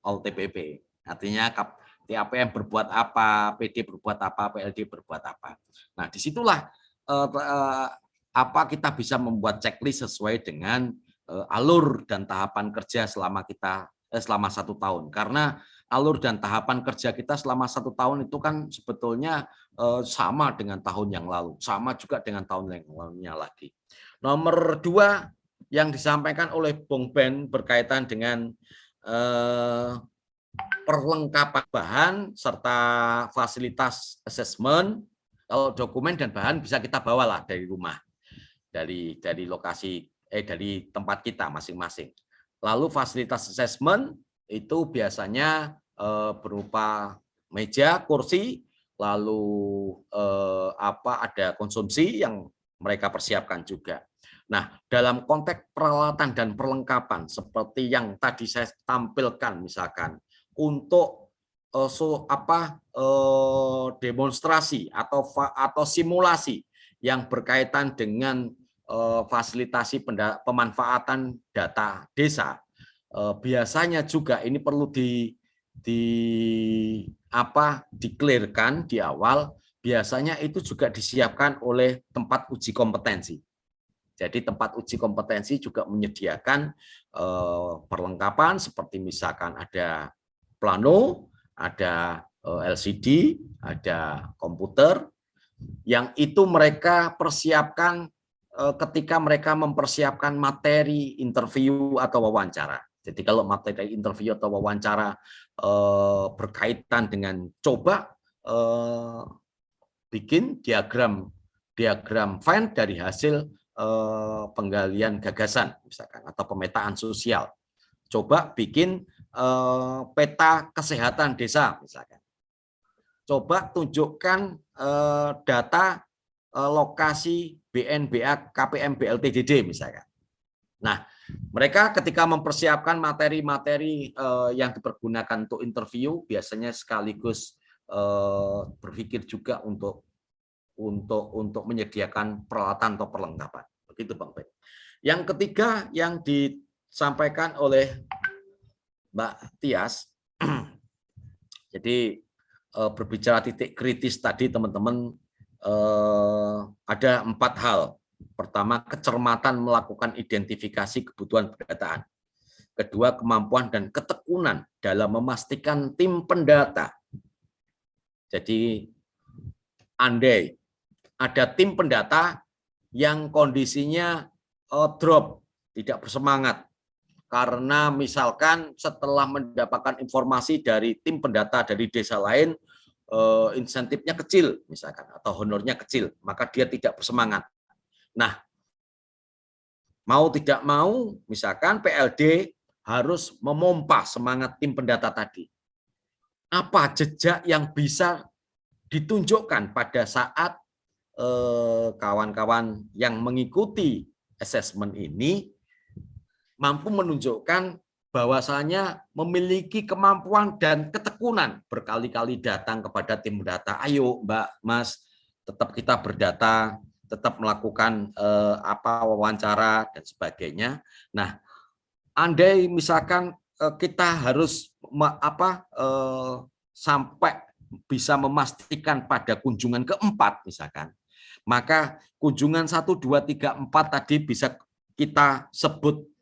OLTPP. Artinya TAPM berbuat apa, PD berbuat apa, PLD berbuat apa. Nah, disitulah kita bisa membuat checklist sesuai dengan alur dan tahapan kerja selama 1 tahun. Karena alur dan tahapan kerja kita selama 1 tahun itu kan sebetulnya sama dengan tahun yang lalu, sama juga dengan tahun yang lalunya lagi. Nomor 2 yang disampaikan oleh Bung Ben berkaitan dengan perlengkapan bahan serta fasilitas asesmen. Kalau dokumen dan bahan bisa kita bawalah dari rumah, dari lokasi dari tempat kita masing-masing. Lalu fasilitas asesmen itu biasanya berupa meja, kursi, lalu ada konsumsi yang mereka persiapkan juga. Nah, dalam konteks peralatan dan perlengkapan seperti yang tadi saya tampilkan, misalkan untuk demonstrasi atau simulasi yang berkaitan dengan fasilitasi pemanfaatan data desa, biasanya juga ini perlu di-clearkan di awal. Biasanya itu juga disiapkan oleh tempat uji kompetensi. Jadi tempat uji kompetensi juga menyediakan perlengkapan seperti misalkan ada plano, ada LCD, ada komputer, yang itu mereka persiapkan ketika mereka mempersiapkan materi interview atau wawancara. Jadi kalau materi interview atau wawancara berkaitan dengan coba bikin diagram Venn dari hasil penggalian gagasan misalkan atau pemetaan sosial. Coba bikin peta kesehatan desa misalkan. Coba tunjukkan data lokasi BNBA KPM BLTDD misalkan. Nah, mereka ketika mempersiapkan materi-materi yang dipergunakan untuk interview biasanya sekaligus berpikir juga untuk menyediakan peralatan atau perlengkapan. Begitu Bang Ben. Yang ketiga yang disampaikan oleh Mbak Tias, jadi berbicara titik kritis tadi teman-teman, ada 4 hal. Pertama, kecermatan melakukan identifikasi kebutuhan pendataan. Kedua, kemampuan dan ketekunan dalam memastikan tim pendata. Jadi andai ada tim pendata yang kondisinya drop, tidak bersemangat, karena misalkan setelah mendapatkan informasi dari tim pendata dari desa lain, insentifnya kecil misalkan, atau honornya kecil, maka dia tidak bersemangat. Nah, mau tidak mau, misalkan PLD harus memompa semangat tim pendata tadi. apa jejak yang bisa ditunjukkan pada saat kawan-kawan yang mengikuti asesmen ini mampu menunjukkan bahwasanya memiliki kemampuan dan ketekunan berkali-kali datang kepada tim data. Ayo Mbak, Mas, tetap kita berdata, tetap melakukan wawancara dan sebagainya. Nah, andai misalkan kita harus sampai bisa memastikan pada kunjungan keempat misalkan, maka kunjungan 1, 2, 3, 4 tadi bisa kita sebut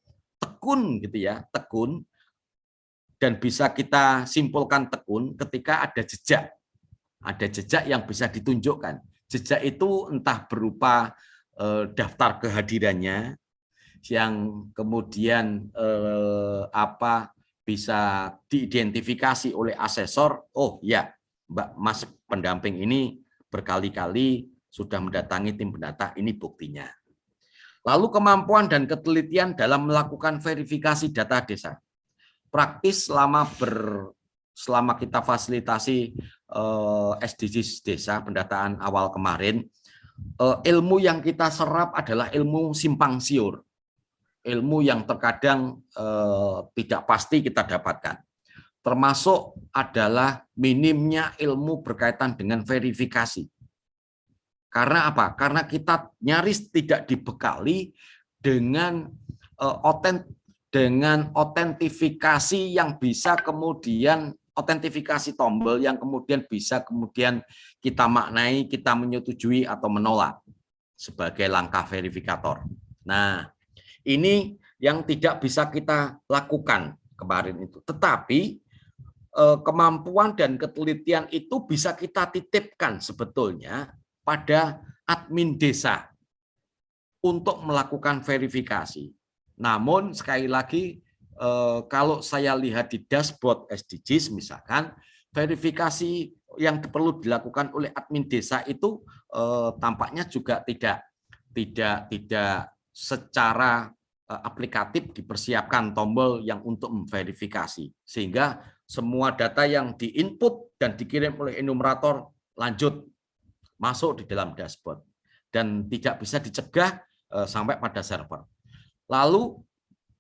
tekun gitu ya, tekun, dan bisa kita simpulkan tekun ketika ada jejak yang bisa ditunjukkan. Jejak itu entah berupa daftar kehadirannya yang kemudian bisa diidentifikasi oleh asesor. Oh ya, Mbak Mas pendamping ini berkali-kali sudah mendatangi tim pendata, ini buktinya. Lalu kemampuan dan ketelitian dalam melakukan verifikasi data desa. Praktis selama kita fasilitasi SDGs desa pendataan awal kemarin, ilmu yang kita serap adalah ilmu simpang siur. Ilmu yang terkadang tidak pasti kita dapatkan. Termasuk adalah minimnya ilmu berkaitan dengan verifikasi. Karena apa? Karena kita nyaris tidak dibekali dengan otentifikasi yang bisa kemudian, otentifikasi tombol yang kemudian bisa kemudian kita maknai, kita menyetujui atau menolak sebagai langkah verifikator. Nah, ini yang tidak bisa kita lakukan kemarin itu. Tetapi kemampuan dan ketelitian itu bisa kita titipkan sebetulnya pada admin desa untuk melakukan verifikasi. Namun sekali lagi kalau saya lihat di dashboard SDGs misalkan, verifikasi yang perlu dilakukan oleh admin desa itu tampaknya juga tidak secara aplikatif dipersiapkan tombol yang untuk memverifikasi, sehingga semua data yang diinput dan dikirim oleh enumerator lanjut masuk di dalam dashboard dan tidak bisa dicegah sampai pada server. Lalu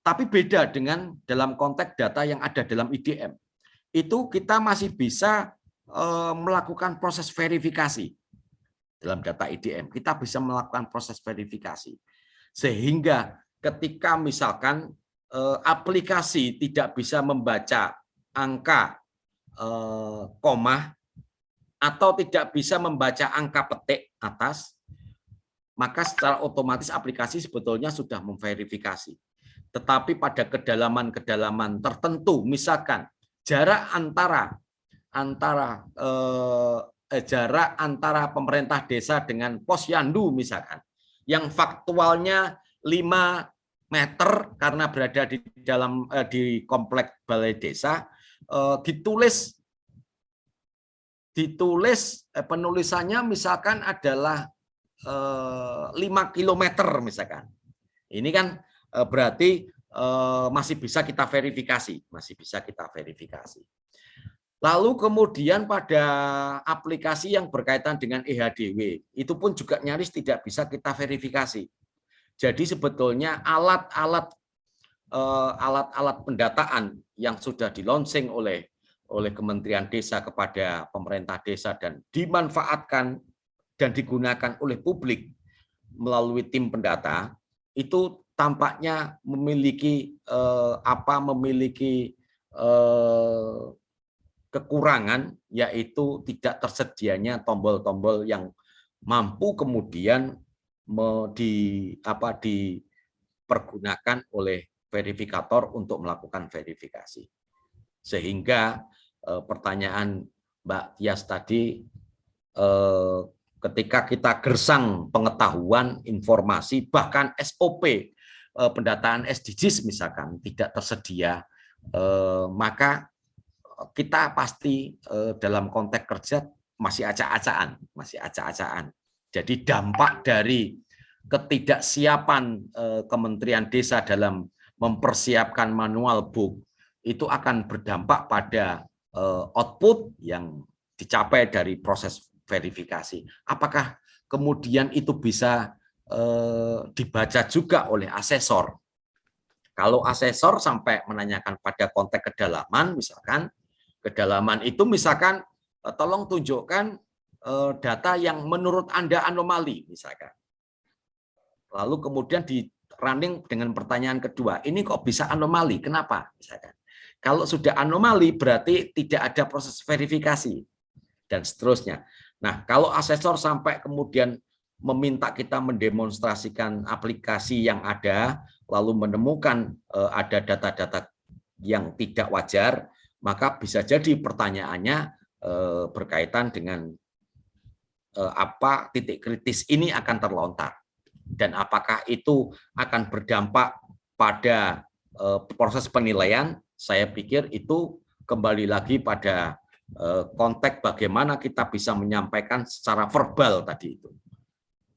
tapi beda dengan dalam konteks data yang ada dalam IDM, itu kita masih bisa melakukan proses verifikasi. Dalam data IDM kita bisa melakukan proses verifikasi, sehingga ketika misalkan aplikasi tidak bisa membaca angka koma atau tidak bisa membaca angka petik atas, maka secara otomatis aplikasi sebetulnya sudah memverifikasi. Tetapi pada kedalaman-kedalaman tertentu, misalkan jarak antara pemerintah desa dengan posyandu misalkan, yang faktualnya 5 meter karena berada di komplek balai desa, ditulis penulisannya misalkan adalah 5 kilometer misalkan. Ini kan berarti masih bisa kita verifikasi, Lalu kemudian pada aplikasi yang berkaitan dengan EHDW, itu pun juga nyaris tidak bisa kita verifikasi. Jadi sebetulnya alat-alat pendataan yang sudah di-launching oleh Kementerian Desa kepada pemerintah desa dan dimanfaatkan dan digunakan oleh publik melalui tim pendata, itu tampaknya memiliki kekurangan, yaitu tidak tersedianya tombol-tombol yang mampu kemudian dipergunakan oleh verifikator untuk melakukan verifikasi. Sehingga pertanyaan Mbak Tias tadi, ketika kita gersang pengetahuan, informasi, bahkan SOP pendataan SDGs misalkan tidak tersedia, maka kita pasti dalam konteks kerja masih acak-acakan. Jadi dampak dari ketidaksiapan Kementerian Desa dalam mempersiapkan manual book itu akan berdampak pada output yang dicapai dari proses verifikasi. Apakah kemudian itu bisa dibaca juga oleh asesor? Kalau asesor sampai menanyakan pada konteks kedalaman, misalkan kedalaman itu misalkan tolong tunjukkan data yang menurut Anda anomali, misalkan. Lalu kemudian di running dengan pertanyaan kedua, ini kok bisa anomali, kenapa? Misalkan. Kalau sudah anomali berarti tidak ada proses verifikasi, dan seterusnya. Nah, kalau asesor sampai kemudian meminta kita mendemonstrasikan aplikasi yang ada, lalu menemukan ada data-data yang tidak wajar, maka bisa jadi pertanyaannya berkaitan dengan apa titik kritis ini akan terlontar, dan apakah itu akan berdampak pada proses penilaian. Saya pikir itu kembali lagi pada konteks bagaimana kita bisa menyampaikan secara verbal tadi itu.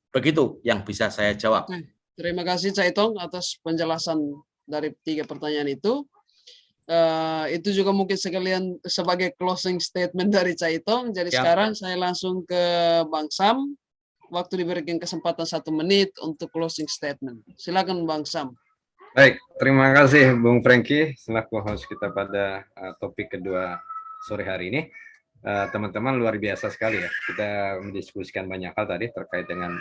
Begitu yang bisa saya jawab. Terima kasih Cak Itong atas penjelasan dari 3 pertanyaan itu. Itu juga mungkin sekalian sebagai closing statement dari Cak Itong. Jadi sekarang saya langsung ke Bang Sam. Waktu diberikan kesempatan 1 menit untuk closing statement. Silakan Bang Sam. Baik, terima kasih Bung Franky selaku host kita pada topik kedua sore hari ini. Teman-teman, luar biasa sekali ya. Kita mendiskusikan banyak hal tadi terkait dengan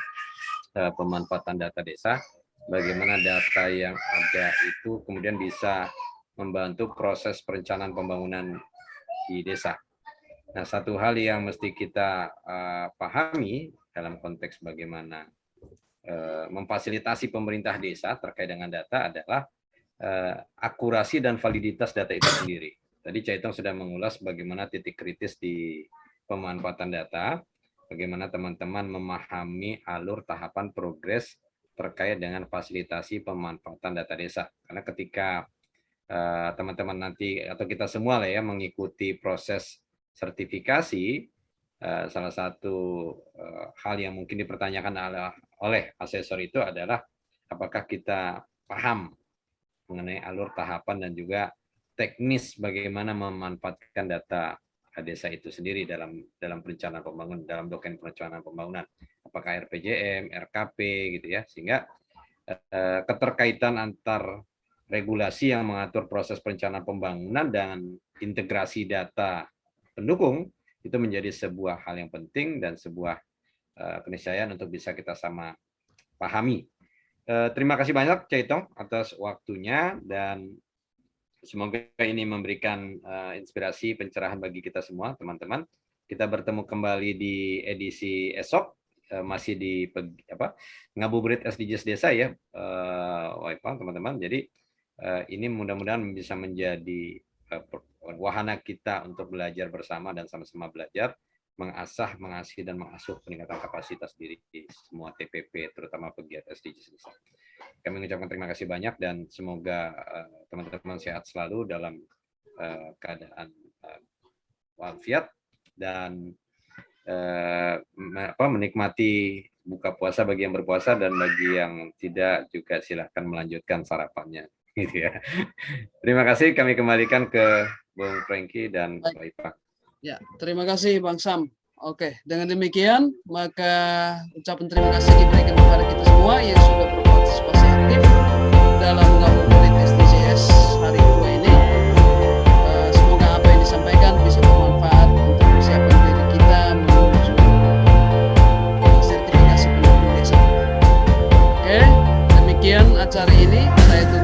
pemanfaatan data desa, bagaimana data yang ada itu kemudian bisa membantu proses perencanaan pembangunan di desa. Nah, satu hal yang mesti kita pahami dalam konteks bagaimana memfasilitasi pemerintah desa terkait dengan data adalah akurasi dan validitas data itu sendiri. Tadi Cak Itong sudah mengulas bagaimana titik kritis di pemanfaatan data, bagaimana teman-teman memahami alur tahapan progres terkait dengan fasilitasi pemanfaatan data desa. Karena ketika teman-teman nanti atau kita semua lah ya mengikuti proses sertifikasi, salah satu hal yang mungkin dipertanyakan oleh asesor itu adalah apakah kita paham mengenai alur tahapan dan juga teknis bagaimana memanfaatkan data desa itu sendiri dalam perencanaan pembangunan, dalam dokumen perencanaan pembangunan, apakah RPJM, RKP gitu ya, sehingga keterkaitan antar regulasi yang mengatur proses perencanaan pembangunan dan integrasi data pendukung itu menjadi sebuah hal yang penting dan sebuah keniscayaan untuk bisa kita sama pahami. Terima kasih banyak Cak Itong atas waktunya, dan semoga ini memberikan inspirasi, pencerahan bagi kita semua, teman-teman. Kita bertemu kembali di edisi esok, masih di Ngabuburit SDGs Desa ya, teman-teman. Jadi ini mudah-mudahan bisa menjadi wahana kita untuk belajar bersama dan sama-sama belajar, mengasah, mengasihi, dan mengasuh peningkatan kapasitas diri di semua TPP, terutama pegiat SDGs Desa. Kami mengucapkan terima kasih banyak dan semoga teman-teman sehat selalu dalam keadaan walafiat dan menikmati buka puasa bagi yang berpuasa, dan bagi yang tidak juga silahkan melanjutkan sarapannya. Gitu ya. Terima kasih, kami kembalikan ke Bung Franky dan Pak Ipak. Ya, terima kasih Bang Sam. Oke, dengan demikian maka ucapan terima kasih diberikan kepada kita semua yang sudah berpartisipasi aktif dalam Ngabuburit SDGs hari kedua ini. Semoga apa yang disampaikan bisa bermanfaat untuk persiapan diri kita menuju sertifikasi pendukung desa. Oke, demikian acara ini saya tutup.